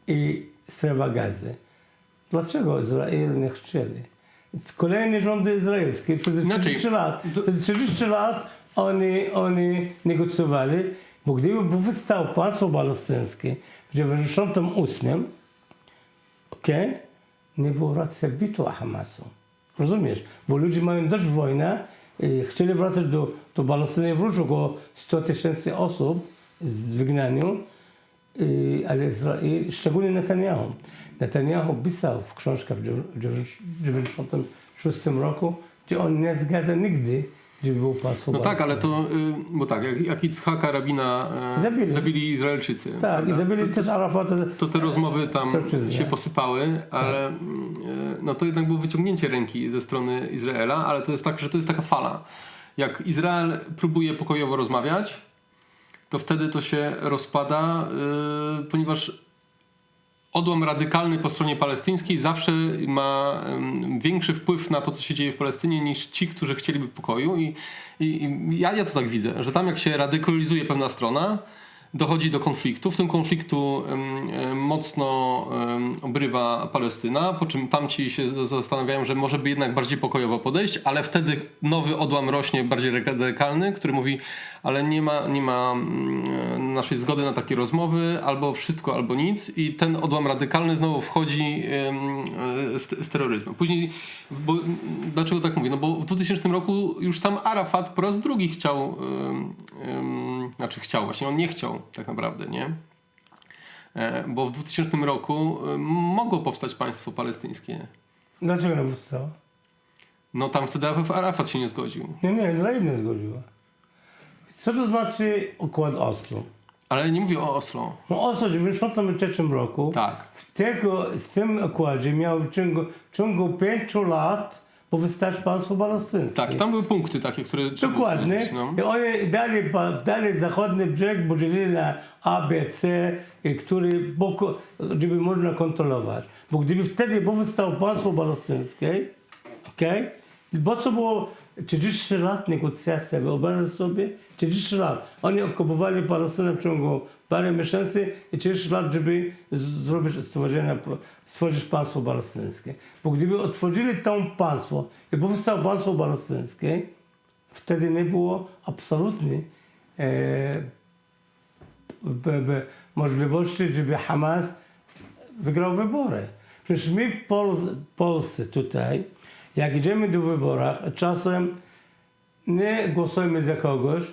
i strefa Gazy. Dlaczego Izrael nie chcieli? Kolejne rządy izraelskie przez 30 lat oni negocjowali, bo gdyby powstało państwo palestyńskie w 1998, nie było racji bitu Hamasu. Rozumiesz? Bo ludzie mają dość wojny i chcieli wracać do Palestyny, wróciło około 100 000 osób z wygnaniu, ale Izrael, szczególnie Netanyahu. Netanyahu pisał w książkach w 1996 roku, że on nie zgadza nigdy, żeby było państwo No tak, ale palestyńskie. to, bo tak, jak Itzhaka Rabina zabili Izraelczycy. Tak, prawda? i zabili też Arafata. To te rozmowy tam Turczyzna. się posypały, ale no to jednak było wyciągnięcie ręki ze strony Izraela, ale to jest tak, że to jest taka fala. Jak Izrael próbuje pokojowo rozmawiać, to wtedy to się rozpada, ponieważ odłam radykalny po stronie palestyńskiej zawsze ma większy wpływ na to, co się dzieje w Palestynie, niż ci, którzy chcieliby pokoju. I ja to tak widzę, że tam jak się radykalizuje pewna strona, dochodzi do konfliktu. W tym konfliktu mocno obrywa Palestyna, po czym tamci się zastanawiają, że może by jednak bardziej pokojowo podejść, ale wtedy nowy odłam rośnie, bardziej radykalny, który mówi, ale nie ma naszej zgody na takie rozmowy, albo wszystko, albo nic, i ten odłam radykalny znowu wchodzi z terroryzmem. Później, dlaczego tak mówię? No bo w 2000 roku już sam Arafat po raz drugi chciał, właśnie on nie chciał tak naprawdę, nie? Bo w 2000 roku mogło powstać państwo palestyńskie. Dlaczego nie powstało? No tam wtedy Arafat się nie zgodził. Nie, Izrael nie zgodziła. Co to znaczy układ Oslo? Ale nie mówię o Oslo. No Oslo w 1993 roku, Tak. z tym układzie miał w ciągu 5 lat powstać państwo palestyńskie. Tak, tam były punkty takie, które trzeba było Dokładnie. spełnić, no. I oni dali zachodni brzeg, podzielili na A, B, C, który żeby można kontrolować. Bo gdyby wtedy powstało państwo palestyńskie, bo co było 30 lat negocjacji, wyobraź sobie, 30 lat. Oni okupowali Palestynę w ciągu parę miesięcy i 30 lat, żeby stworzyć państwo palestyńskie. Bo gdyby otworzyli to państwo i powstało państwo palestyńskie, wtedy nie było absolutnie możliwości, żeby Hamas wygrał wybory. Przecież my w Polsce tutaj, jak idziemy do wyborów, czasem nie głosujemy za kogoś,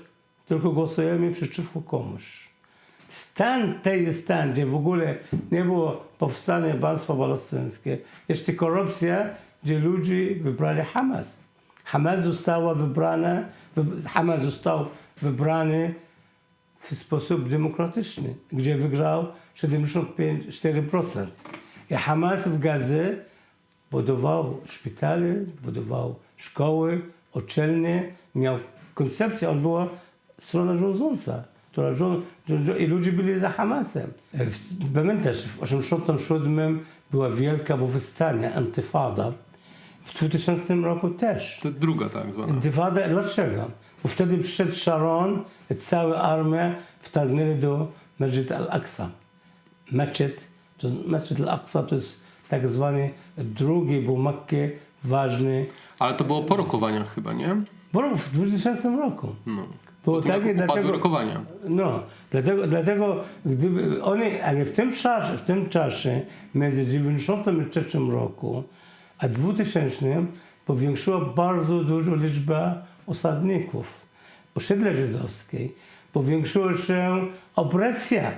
tylko głosujemy przeciwko komuś. Stan, gdzie w ogóle nie było powstania państwa palestyńskie, jeszcze korupcja, gdzie ludzie wybrali Hamas. Hamas został wybrany w sposób demokratyczny, gdzie wygrał 74%. I Hamas w Gazie budował szpitale, budował szkoły, uczelnie, miał koncepcję, on była strona rządząca, i ludzie byli za Hamasem. Pamiętasz, w 1987 była wielka powstanie, antyfada. W 2000 roku też. To druga tak zwana. Antyfada, dlaczego? Bo wtedy przyszedł Sharon i cała armia wtargnęli do Masjid al-Aqsa. Masjid al-Aqsa to jest tak zwany drugi, bo Mekkie ważny. Ale to było po rokowaniach chyba, nie? Bo w 2000 roku. No. Było Takie, dlatego rokowania. No, dlatego gdyby oni, ale w tym czasie między 1993 roku a 2000 powiększyła bardzo dużo liczba osadników. Osiedle żydowskie. Powiększyła się opresja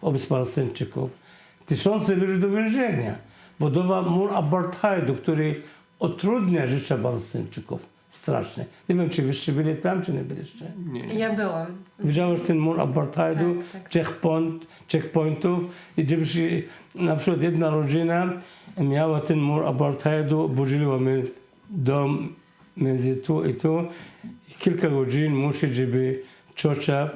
wobec Palestyńczyków. Tysiące ludzi do więzienia. Budowa mur apartheidu, który utrudnia życie Palestyńczyków. Strasznie. Nie wiem, czy wyście byli tam, czy nie byliście. Nie. Ja byłam. Widziałeś ten mur apartheidu, Tak. checkpointów i gdybyś na przykład jedna rodzina miała ten mur apartheidu, budziliśmy dom między tu i tu i kilka godzin musi, żeby ciocia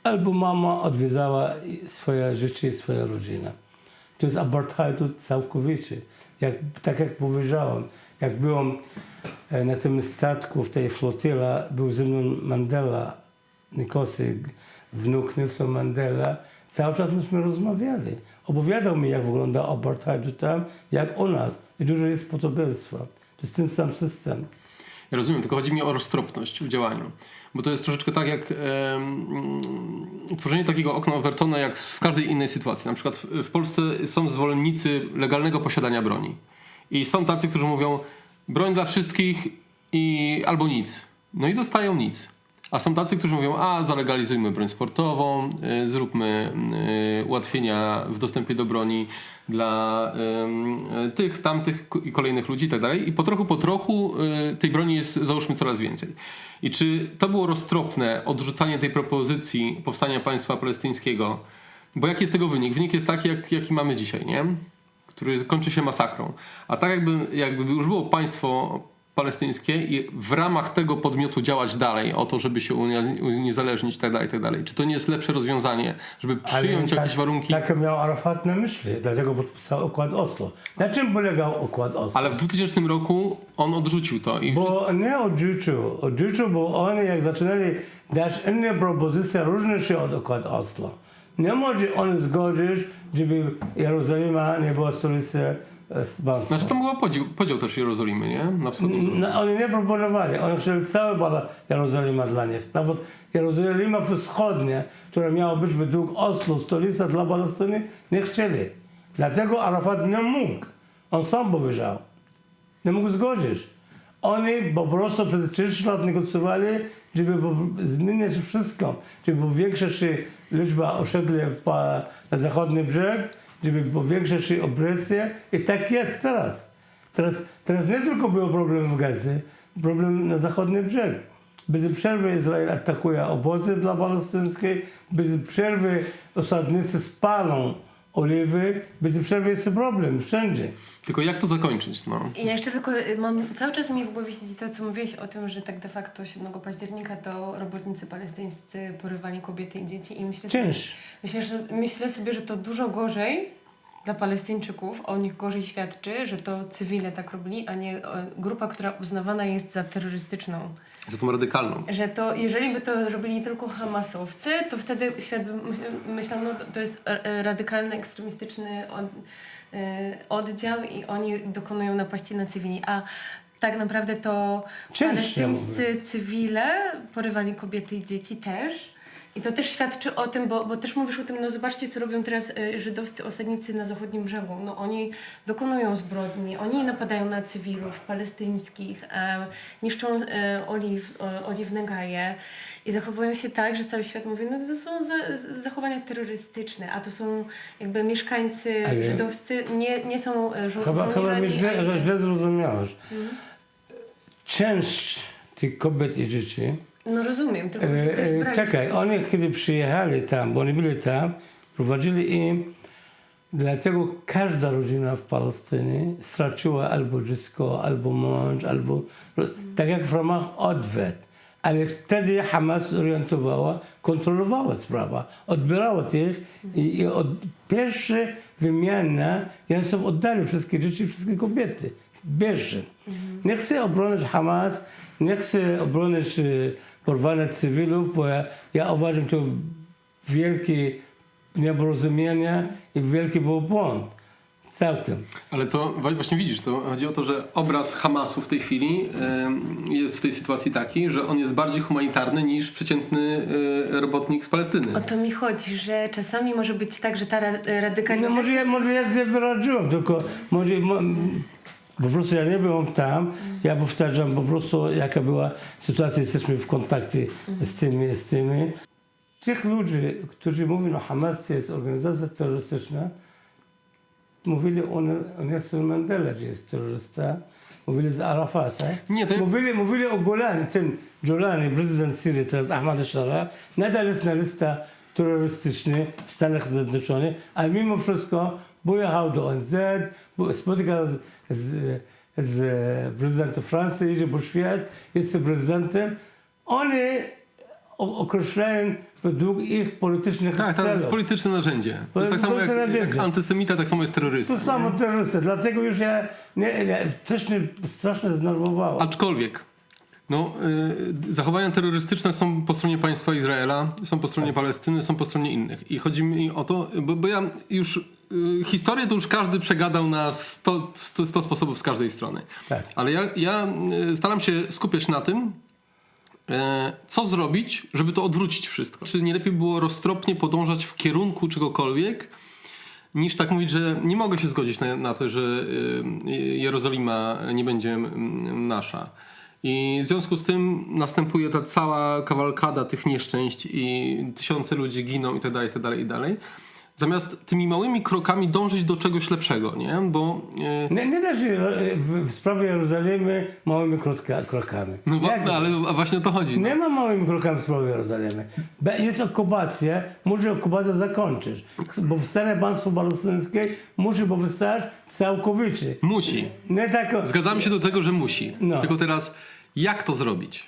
albo mama odwiedzała swoje życie i swoją rodzinę. To jest apartheidu całkowicie. Tak jak powiedziałem, jak byłem na tym statku, w tej flotyla, był ze mną Mandela, Nikosy, wnuk Nelson Mandela. Cały czas myśmy rozmawiali. Opowiadał mi, jak wygląda apartheidu tam, jak u nas. I dużo jest podobieństwa. To jest ten sam system. Ja rozumiem, tylko chodzi mi o roztropność w działaniu. Bo to jest troszeczkę tak jak tworzenie takiego okna Overtona jak w każdej innej sytuacji. Na przykład w Polsce są zwolennicy legalnego posiadania broni. I są tacy, którzy mówią broń dla wszystkich albo nic. No i dostają nic. A są tacy, którzy mówią, zalegalizujmy broń sportową, zróbmy ułatwienia w dostępie do broni dla tych, tamtych i kolejnych ludzi i tak dalej. I po trochu tej broni jest, załóżmy, coraz więcej. I czy to było roztropne odrzucanie tej propozycji powstania państwa palestyńskiego? Bo jaki jest tego wynik? Wynik jest taki, jaki mamy dzisiaj, nie? Który kończy się masakrą. A tak jakby już było państwo palestyńskie i w ramach tego podmiotu działać dalej o to, żeby się uniezależnić i tak dalej. Czy to nie jest lepsze rozwiązanie, żeby przyjąć jakieś warunki? Tak miał Arafat na myśli, dlatego podpisał układ Oslo. Na czym polegał układ Oslo? Ale w 2000 roku on odrzucił to. Bo nie odrzucił, bo oni jak zaczynali dać inne propozycje, różnią się od układu Oslo. Nie może on zgodzić, żeby Jerozolima nie była stolicą państwa. Znaczy tam był podział też Jerozolimy, nie? Na wschód. Oni nie proponowali, oni chcieli cała Jerozolima dla nich. Nawet Jerozolima wschodnia, która miała być według Oslo stolica dla Palestyny, nie chcieli. Dlatego Arafat nie mógł. On sam powiedział. Nie mógł zgodzić. Oni po prostu przez 30 lat negocjowali, żeby zmieniać wszystko. Żeby powiększyć się liczba osiedli na zachodni brzeg, żeby powiększyć się opresję. I tak jest teraz. Teraz nie tylko był problem w Gazie, problem na zachodni brzeg. Bez przerwy Izrael atakuje obozy dla palestyńskie, bez przerwy osadnicy spalą oliwy, bez przerwy jest problem wszędzie. Tylko jak to zakończyć? No. Ja jeszcze tylko cały czas mi w głowie siedzi to, co mówiłeś o tym, że tak de facto 7 października to robotnicy palestyńscy porywali kobiety i dzieci i myślę sobie, że to dużo gorzej dla Palestyńczyków, o nich gorzej świadczy, że to cywile tak robili, a nie grupa, która uznawana jest za terrorystyczną. Za tą radykalną. Że to, jeżeli by to robili tylko Hamasowcy, to wtedy świat by myślał, no to jest radykalny, ekstremistyczny oddział i oni dokonują napaści na cywili. A tak naprawdę to palestyńscy cywile porywali kobiety i dzieci też. I to też świadczy o tym, bo też mówisz o tym, no zobaczcie, co robią teraz żydowscy osadnicy na zachodnim brzegu. No oni dokonują zbrodni, oni napadają na cywilów palestyńskich, niszczą oliwne gaje i zachowują się tak, że cały świat mówi, no to są zachowania terrorystyczne, a to są jakby mieszkańcy żydowscy, nie są Chyba mnie źle zrozumiałeś. część tych kobiet i dzieci, No rozumiem, tylko że też brali- czekaj, oni kiedy przyjechali tam, bo oni byli tam, prowadzili im, dlatego każda rodzina w Palestynie straciła albo dziecko, albo mąż, albo tak jak w ramach odwet. Ale wtedy Hamas orientowała, kontrolowała sprawę, odbierała tych i pierwsza wymiana, oni są oddali wszystkie dzieci, wszystkie kobiety. Pierwsze. Nie chcę obronić Hamas, nie chcę obronić porwanych cywilów, bo ja uważam to wielkie nieporozumienie i wielki był błąd. Całkiem. Ale to właśnie widzisz, to chodzi o to, że obraz Hamasu w tej chwili jest w tej sytuacji taki, że on jest bardziej humanitarny niż przeciętny robotnik z Palestyny. O to mi chodzi, że czasami może być tak, że ta radykalizacja... No może ja źle wyraziłem, tylko po prostu ja nie byłem tam, ja powtarzam po prostu jaka była sytuacja, jesteśmy w kontakcie z tymi. Tych ludzi, którzy mówią, że Hamas to jest organizacja terrorystyczna, mówili o Nelson Mandela, że jest terrorysta, mówili z Arafata. Nie, to... Mówili o Golani, ten Golani, prezydent Syrii, teraz Ahmad al-Shara, nadal jest na lista terrorystyczny w Stanach Zjednoczonych, a mimo wszystko pojechał do ONZ, spotykał z prezydentem Francji, idzie po świat, jest prezydentem. Oni określają według ich politycznych Tak, to celów. jest polityczne narzędzie. To jest tak samo jak antysemita, tak samo jest terrorysta. To samo terrorysta, dlatego już ja strasznie zdenerwowało. Aczkolwiek, zachowania terrorystyczne są po stronie państwa Izraela, są po stronie Palestyny, są po stronie innych. I chodzi mi o to, bo ja już historię to już każdy przegadał na 100 sposobów z każdej strony. Tak. Ale ja staram się skupiać na tym, co zrobić, żeby to odwrócić wszystko. Czy nie lepiej było roztropnie podążać w kierunku czegokolwiek, niż tak mówić, że nie mogę się zgodzić na to, że Jerozolima nie będzie nasza. I w związku z tym następuje ta cała kawalkada tych nieszczęść i tysiące ludzi giną i tak dalej, i tak dalej, i dalej. Zamiast tymi małymi krokami dążyć do czegoś lepszego, nie? Bo... Nie da się w sprawie Jerozolimy małymi krokami. Ale właśnie o to chodzi. Nie ma małymi krokami w sprawie Jerozolimy. Jest okupacja, musi okupacja zakończyć. Bo powstanie państwo palestyńskie musi powstać całkowicie. Musi. Nie tak... Zgadzamy się do tego, że musi. No. Tylko teraz, jak to zrobić?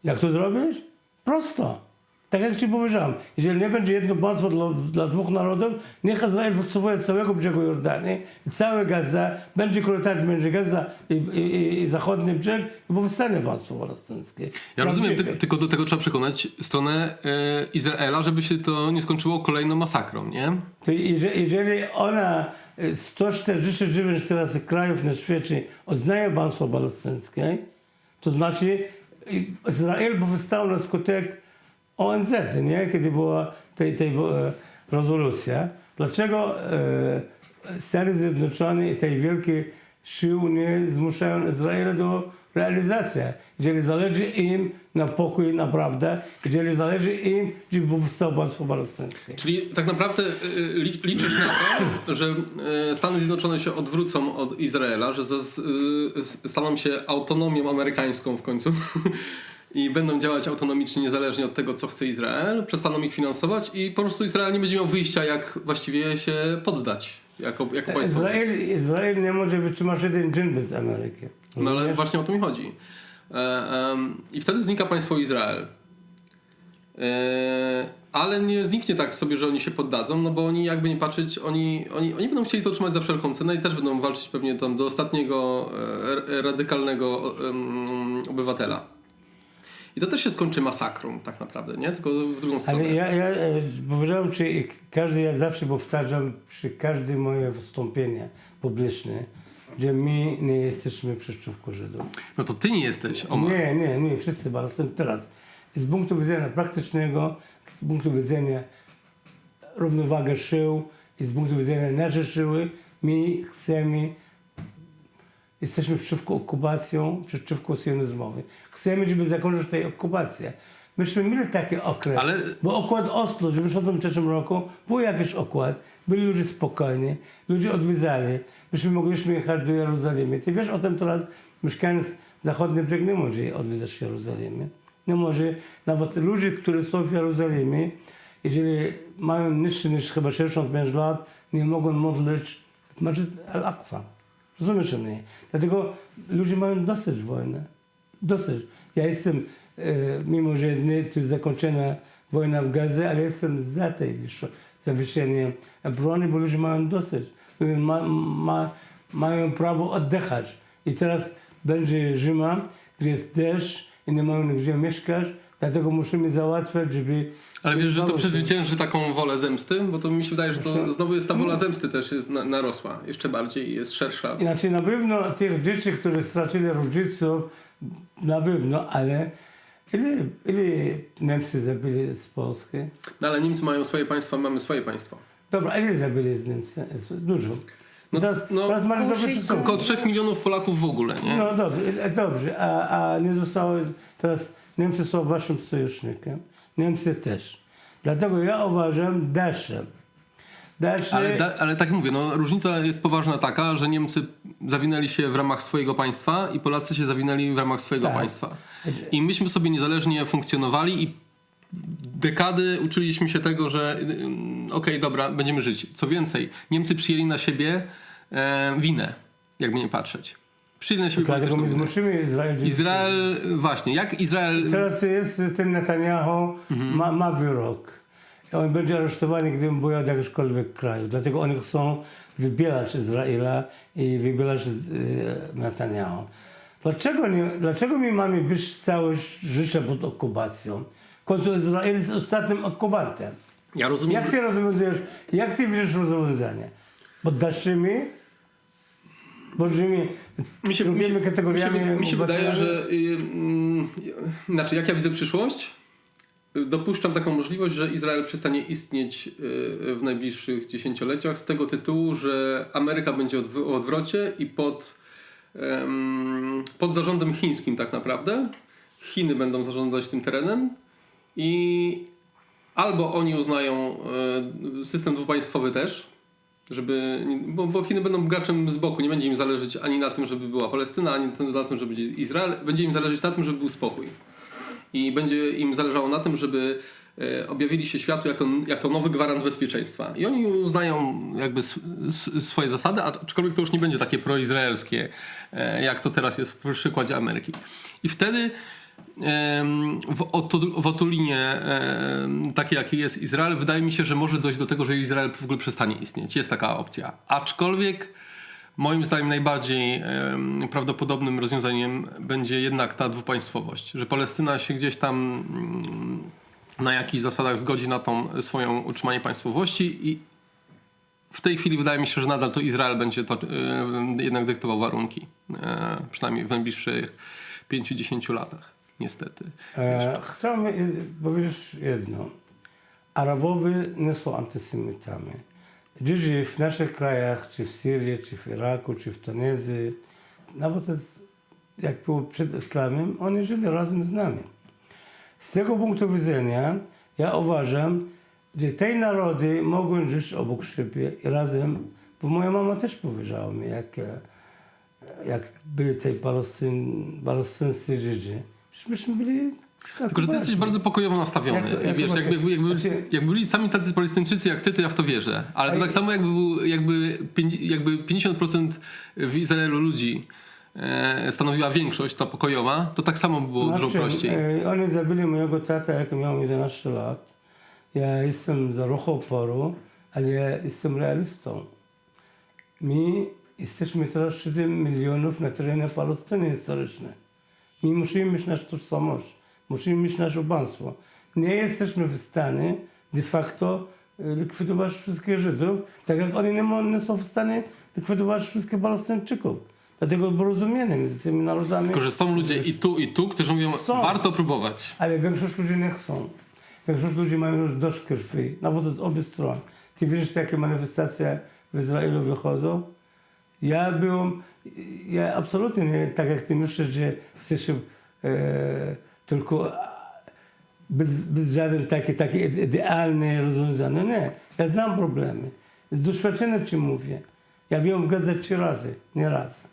Jak to zrobić? Prosto. Tak jak ci powiedziałem, jeżeli nie będzie jedno państwo dla dwóch narodów, niech Izrael wycofuje całego brzegu Jordanii, całe Gaza, będzie korytarz między Gaza i zachodni brzeg i powstanie państwo palestyńskie. Ja rozumiem, tylko do tego trzeba przekonać stronę Izraela, żeby się to nie skończyło kolejną masakrą, nie? To jeżeli ona 149 teraz krajów na świecie uznaje państwo palestyńskie, to znaczy Izrael powstał na skutek ONZ, nie? Kiedy była tej rezolucja. Dlaczego Stany Zjednoczone i tej wielkie siły nie zmuszają Izraela do realizacji? Jeżeli zależy im na pokój naprawdę, jeżeli zależy im, żeby powstało państwo palestyńskie. Czyli tak naprawdę liczysz na to, że Stany Zjednoczone się odwrócą od Izraela, że staną się autonomią amerykańską w końcu i będą działać autonomicznie, niezależnie od tego, co chce Izrael, przestaną ich finansować i po prostu Izrael nie będzie miał wyjścia, jak właściwie się poddać jako państwo. Izrael nie może wytrzymać jeden dzień bez Ameryki. No ale właśnie o to mi chodzi. I wtedy znika państwo Izrael. Ale nie zniknie tak sobie, że oni się poddadzą, no bo oni jakby nie patrzeć, oni będą chcieli to utrzymać za wszelką cenę i też będą walczyć pewnie tam do ostatniego radykalnego obywatela. I to też się skończy masakrą tak naprawdę, nie? Tylko w drugą stronę. Ale ja powiedziałem, ja zawsze powtarzam przy każdym moje wystąpienie publiczne, że my nie jesteśmy przeciwko Żydom. No to ty nie jesteś, Omar. Nie, wszyscy bardzo teraz. Z punktu widzenia praktycznego, z punktu widzenia równowagi sił i z punktu widzenia naszej siły, my jesteśmy przeciwko okupacją, przeciwko sionizmowi. Chcemy, żeby zakończyć tę okupację. Myśmy mieli taki okres, bo układ Oslo w 1993 roku był jakiś układ, byli ludzie spokojni, ludzie odwiedzali, myśmy mogliśmy jechać do Jerozolimy. Ty wiesz o tym teraz mieszkając zachodni brzeg nie może odwiedzać Jerozolimy. Nie może, nawet ludzie, którzy są w Jerozolimie, jeżeli mają niższy niż chyba 65 lat, nie mogą modlić Masjid al-Aqsa. Rozumiesz mnie? Dlatego ludzie mają dosyć wojny. Dosyć. Ja jestem, mimo że nie jest zakończona wojna w Gazie, ale jestem za tej zawieszenie broni, bo ludzie mają dosyć. Mają prawo oddychać. I teraz będzie zima, gdzie jest deszcz i nie mają gdzie mieszkać, dlatego musimy załatwiać, żeby... Ale wiesz, że to przezwycięży taką wolę zemsty? Bo to mi się wydaje, że to znowu jest ta wola zemsty też jest narosła. Jeszcze bardziej jest szersza. Inaczej na pewno tych dzieci, które stracili rodziców, na pewno, ale ile Niemcy zabili z Polski? No ale Niemcy mają swoje państwa, mamy swoje państwo. Dobra, ile zabili z Niemcy? Dużo. Teraz mamy około dobre 600. stosunki. Około 3 milionów Polaków w ogóle, nie? No dobrze, a nie zostało, teraz Niemcy są waszym sojusznikiem, Niemcy też. Dlatego ja uważam dalsze. Ale tak mówię, no, różnica jest poważna taka, że Niemcy zawinęli się w ramach swojego państwa i Polacy się zawinęli w ramach swojego Tak. państwa. I myśmy sobie niezależnie funkcjonowali i dekady uczyliśmy się tego, że okej, dobra, będziemy żyć. Co więcej, Niemcy przyjęli na siebie winę, jakby nie patrzeć. Przyjęli na siebie Dlatego my polityczną winę. musimy Izrael, właśnie, jak Izrael... Teraz jest ten Netanyahu, ma wyrok. On będzie aresztowany, gdyby był do jakiegokolwiek kraju. Dlatego oni chcą wybierać Izraela i wybierać Netanyahu. Dlaczego my mamy być całe życie pod okupacją? W końcu Izrael jest ostatnim okupantem. Ja rozumiem, Jak ty widzisz rozwiązanie? Pod dalszymi? Bożymi kategoriami? Mi się wydaje, że znaczy jak ja widzę przyszłość, dopuszczam taką możliwość, że Izrael przestanie istnieć w najbliższych dziesięcioleciach z tego tytułu, że Ameryka będzie w odwrocie i pod zarządem chińskim tak naprawdę. Chiny będą zarządzać tym terenem i albo oni uznają system dwupaństwowy też, bo Chiny będą graczem z boku, nie będzie im zależeć ani na tym, żeby była Palestyna, ani na tym, żeby był Izrael, będzie im zależeć na tym, żeby był spokój. I będzie im zależało na tym, żeby objawili się światu jako nowy gwarant bezpieczeństwa. I oni uznają jakby swoje zasady, aczkolwiek to już nie będzie takie proizraelskie, jak to teraz jest w przykładzie Ameryki. I wtedy w otulinie takie jaki jest Izrael, wydaje mi się, że może dojść do tego, że Izrael w ogóle przestanie istnieć. Jest taka opcja. Aczkolwiek moim zdaniem najbardziej prawdopodobnym rozwiązaniem będzie jednak ta dwupaństwowość. Że Palestyna się gdzieś tam na jakichś zasadach zgodzi na tą swoją utrzymanie państwowości i w tej chwili wydaje mi się, że nadal to Izrael będzie to jednak dyktował warunki. Przynajmniej w najbliższych 5-10 latach. Niestety. Chciałbym powiedzieć jedno. Arabowie nie są antysemitami. Dziś w naszych krajach, czy w Syrii, czy w Iraku, czy w Tunezji, nawet jak było przed islamem, oni żyli razem z nami. Z tego punktu widzenia ja uważam, że te narody mogą żyć obok siebie i razem, bo moja mama też powiedziała mi, jak byli te palestyńscy Żydzi. Przecież myśmy byli... Tylko, że ty jesteś bardzo pokojowo nastawiony. Wiesz, jakby byli sami tacy Palestyńczycy jak ty, to ja w to wierzę. Ale to tak samo jakby 50% w Izraelu ludzi stanowiła większość, ta pokojowa, to tak samo by było dużo prościej. Oni zabili mojego tata, jak miał 11 lat. Ja jestem za ruchu oporu, ale ja jestem realistą. My jesteśmy teraz 7 milionów na terenie Palestyny historycznej. My musimy mieć naszą tożsamość. Musimy mieć nasze państwo. Nie jesteśmy w stanie de facto likwidować wszystkich Żydów, tak jak oni nie są w stanie likwidować wszystkich Palestyńczyków. Dlatego porozumienie między tymi narodami... Tylko, że są ludzie i tu, którzy mówią, warto próbować. Ale większość ludzi nie chcą. Większość ludzi mają już dość krwi, nawet z obu stron. Ty widzisz, jakie manifestacje w Izraelu wychodzą? Ja absolutnie nie, tak jak ty myślisz, że chcesz tylko bez żaden taki idealny rozwiązanie. Nie, ja znam problemy. Z doświadczenia ci mówię. Ja byłem w Gazie 3 razy, nie raz.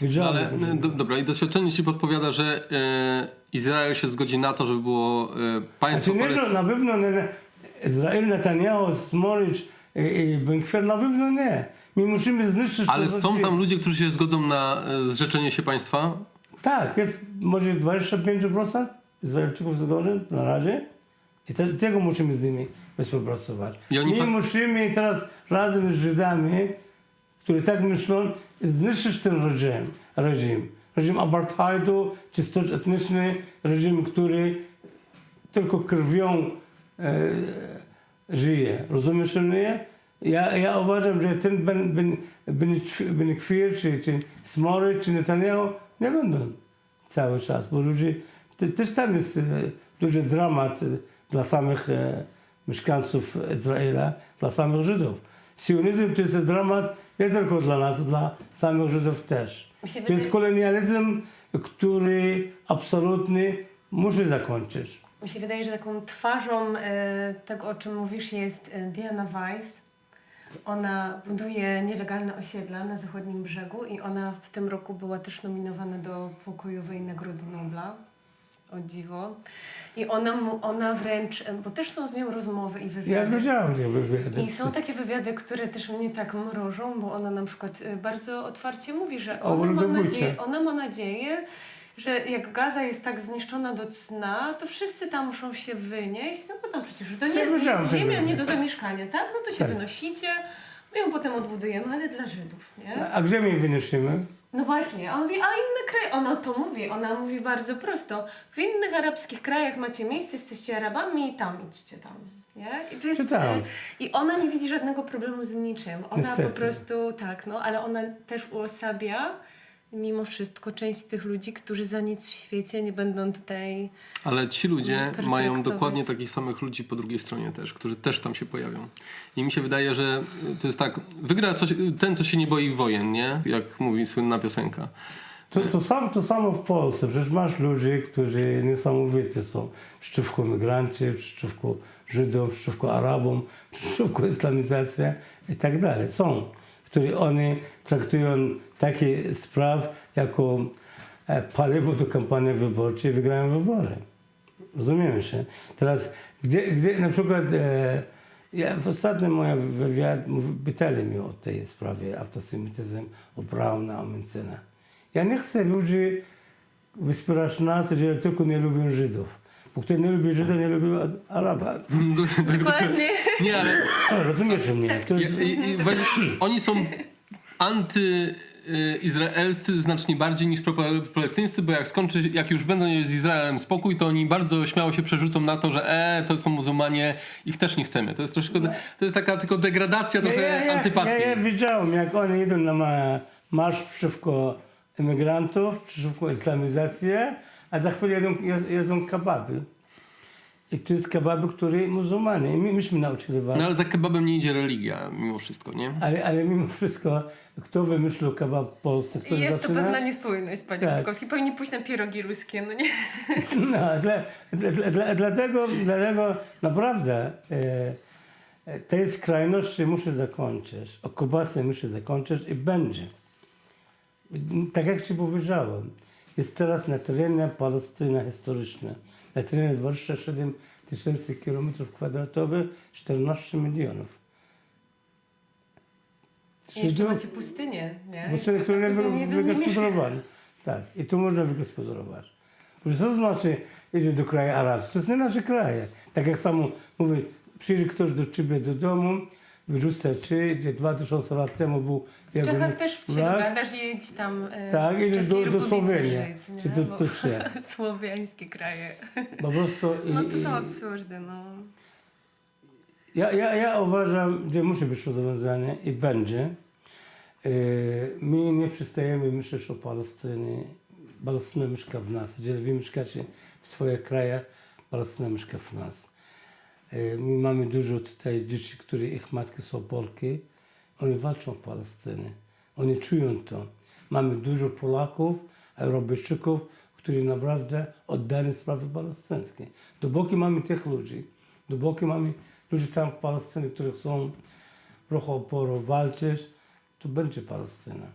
Widziałem. Ale dobra, i doświadczenie ci podpowiada, że Izrael się zgodzi na to, żeby było państwo Znaczy nie, to na pewno nie. Izrael, Netanyahu, Smotrich i Ben-Gvir na pewno nie. My musimy zniszczyć... Ale to, co są się- tam ludzie, którzy się zgodzą na zrzeczenie się państwa? Tak, jest może 25% Izraelczyków zgodzi na razie. I tego musimy z nimi współpracować. I oni My musimy teraz razem z Żydami, którzy tak myślą, zniszczyć ten reżim. Reżim apartheidu, czystość etniczny, reżim, który tylko krwią żyje. Rozumiesz mnie? Ja uważam, że ten Ben-Gvir, czy Smotrich, czy Netanyahu nie będą cały czas, bo ludzie, też tam jest duży dramat dla samych mieszkańców Izraela, dla samych Żydów. Sionizm to jest dramat nie tylko dla nas, dla samych Żydów też. To jest kolonializm, który absolutnie musi zakończyć. Mi się wydaje, że taką twarzą tego, o czym mówisz, jest Diana Weiss. Ona buduje nielegalne osiedla na zachodnim brzegu i ona w tym roku była też nominowana do Pokojowej Nagrody Nobla. O dziwo. I ona wręcz, bo też są z nią rozmowy i Ja wywiady. wiedziałam te wywiady. I są takie wywiady, które też mnie tak mrożą, bo ona na przykład bardzo otwarcie mówi, że O ludobójcy. ona ma nadzieję, że jak Gaza jest tak zniszczona do cna, to wszyscy tam muszą się wynieść, no bo tam przecież to nie wiedziałam jest tego. ziemia nie do zamieszkania, tak? No to się Tak. wynosicie, my ją potem odbudujemy, ale dla Żydów, nie? A gdzie my wynosimy? No właśnie, a on mówi, a inne kraje, ona mówi bardzo prosto, w innych arabskich krajach macie miejsce, jesteście Arabami i tam idźcie tam, nie? I, to jest, Czy tam? I ona nie widzi żadnego problemu z niczym, ona Niestety. po prostu, tak, no, ale ona też uosabia mimo wszystko część tych ludzi, którzy za nic w świecie nie będą tutaj... Ale ci ludzie Pertraktować. mają dokładnie takich samych ludzi po drugiej stronie też, którzy też tam się pojawią. I mi się wydaje, że to jest tak, wygra ten, co się nie boi wojen, nie? Jak mówi słynna piosenka. To samo w Polsce. Przecież masz ludzi, którzy niesamowici są. Przeciwko migranci, przeciwko Żydom, przeciwko Arabom, przeciwko islamizacji i tak dalej. Są, którzy oni traktują takie sprawy jako paliwo do kampanii wyborczej i wygrają wybory. Rozumiemy się. Teraz, gdzie na przykład ja w ostatnim moim wywiadzie pytali mnie o tej sprawie antysemityzm, o Brauna, o Mencyna. Ja nie chcę ludzi wspierać nas, że tylko nie lubią Żydów. Bo kto nie lubi Żyda, nie lubi Araba. Dokładnie. Nie, ale Rozumiesz mnie? To jest... oni są antyizraelscy znacznie bardziej niż propalestyńscy, bo jak już będą mieć z Izraelem spokój, to oni bardzo śmiało się przerzucą na to, że to są muzułmanie, ich też nie chcemy. To jest troszkę, to jest taka tylko degradacja, trochę antypatii. Ja widziałem, jak oni idą na marsz przeciwko imigrantów, przeciwko islamizacji, a za chwilę jedzą kebaby. I to jest kebaby, które muzułmanie. I myśmy nauczyli was. No ale za kebabem nie idzie religia mimo wszystko, nie? Ale mimo wszystko, kto wymyślił kebab w Polsce? Kto Jest to zaczyna? pewna niespójność, panie Tak. Butkowski. Powinni pójść na pierogi ruskie, no nie? No, dlatego naprawdę tej skrajności muszę zakończyć. Okupację muszę zakończyć i będzie. Tak jak ci powiedziałem, jest teraz na terenie Palestyny historycznej, na terenie 27 tysięcy kilometrów kwadratowych, 14 milionów. I jeszcze macie pustynię, nie? Pustynie, które nie Pustynie były wygospodarowane. Tak, i tu można wygospodarować. Bo co znaczy idzie do kraju arabskich? To jest nie nasze kraje. Tak jak samo mówię, przyjdzie ktoś do ciebie do domu, wyrzuca ci, gdzie 2000 lat temu był... W Czechach też się dogadasz i jedź tam tak, jedziesz do Słowenii, żyć, czy do Czech. Słowiańskie kraje. Po prostu... No to są absurdy, no. Ja uważam, że musi być rozwiązanie i będzie. My nie przestajemy myśleć o Palestynie. Palestyna mieszka w nas. Jeżeli wy mieszkacie w swoich krajach, Palestyna mieszka w nas. My mamy dużo tutaj dzieci, które ich matki są Polki. Oni walczą o Palestynę. Oni czują to. Mamy dużo Polaków, Europejczyków, którzy naprawdę oddani sprawie palestyńskiej. Dopóki mamy tych ludzi, dopóki mamy ludzi tam w Palestynie, którzy chcą trochę oporu walczyć, to będzie Palestyna.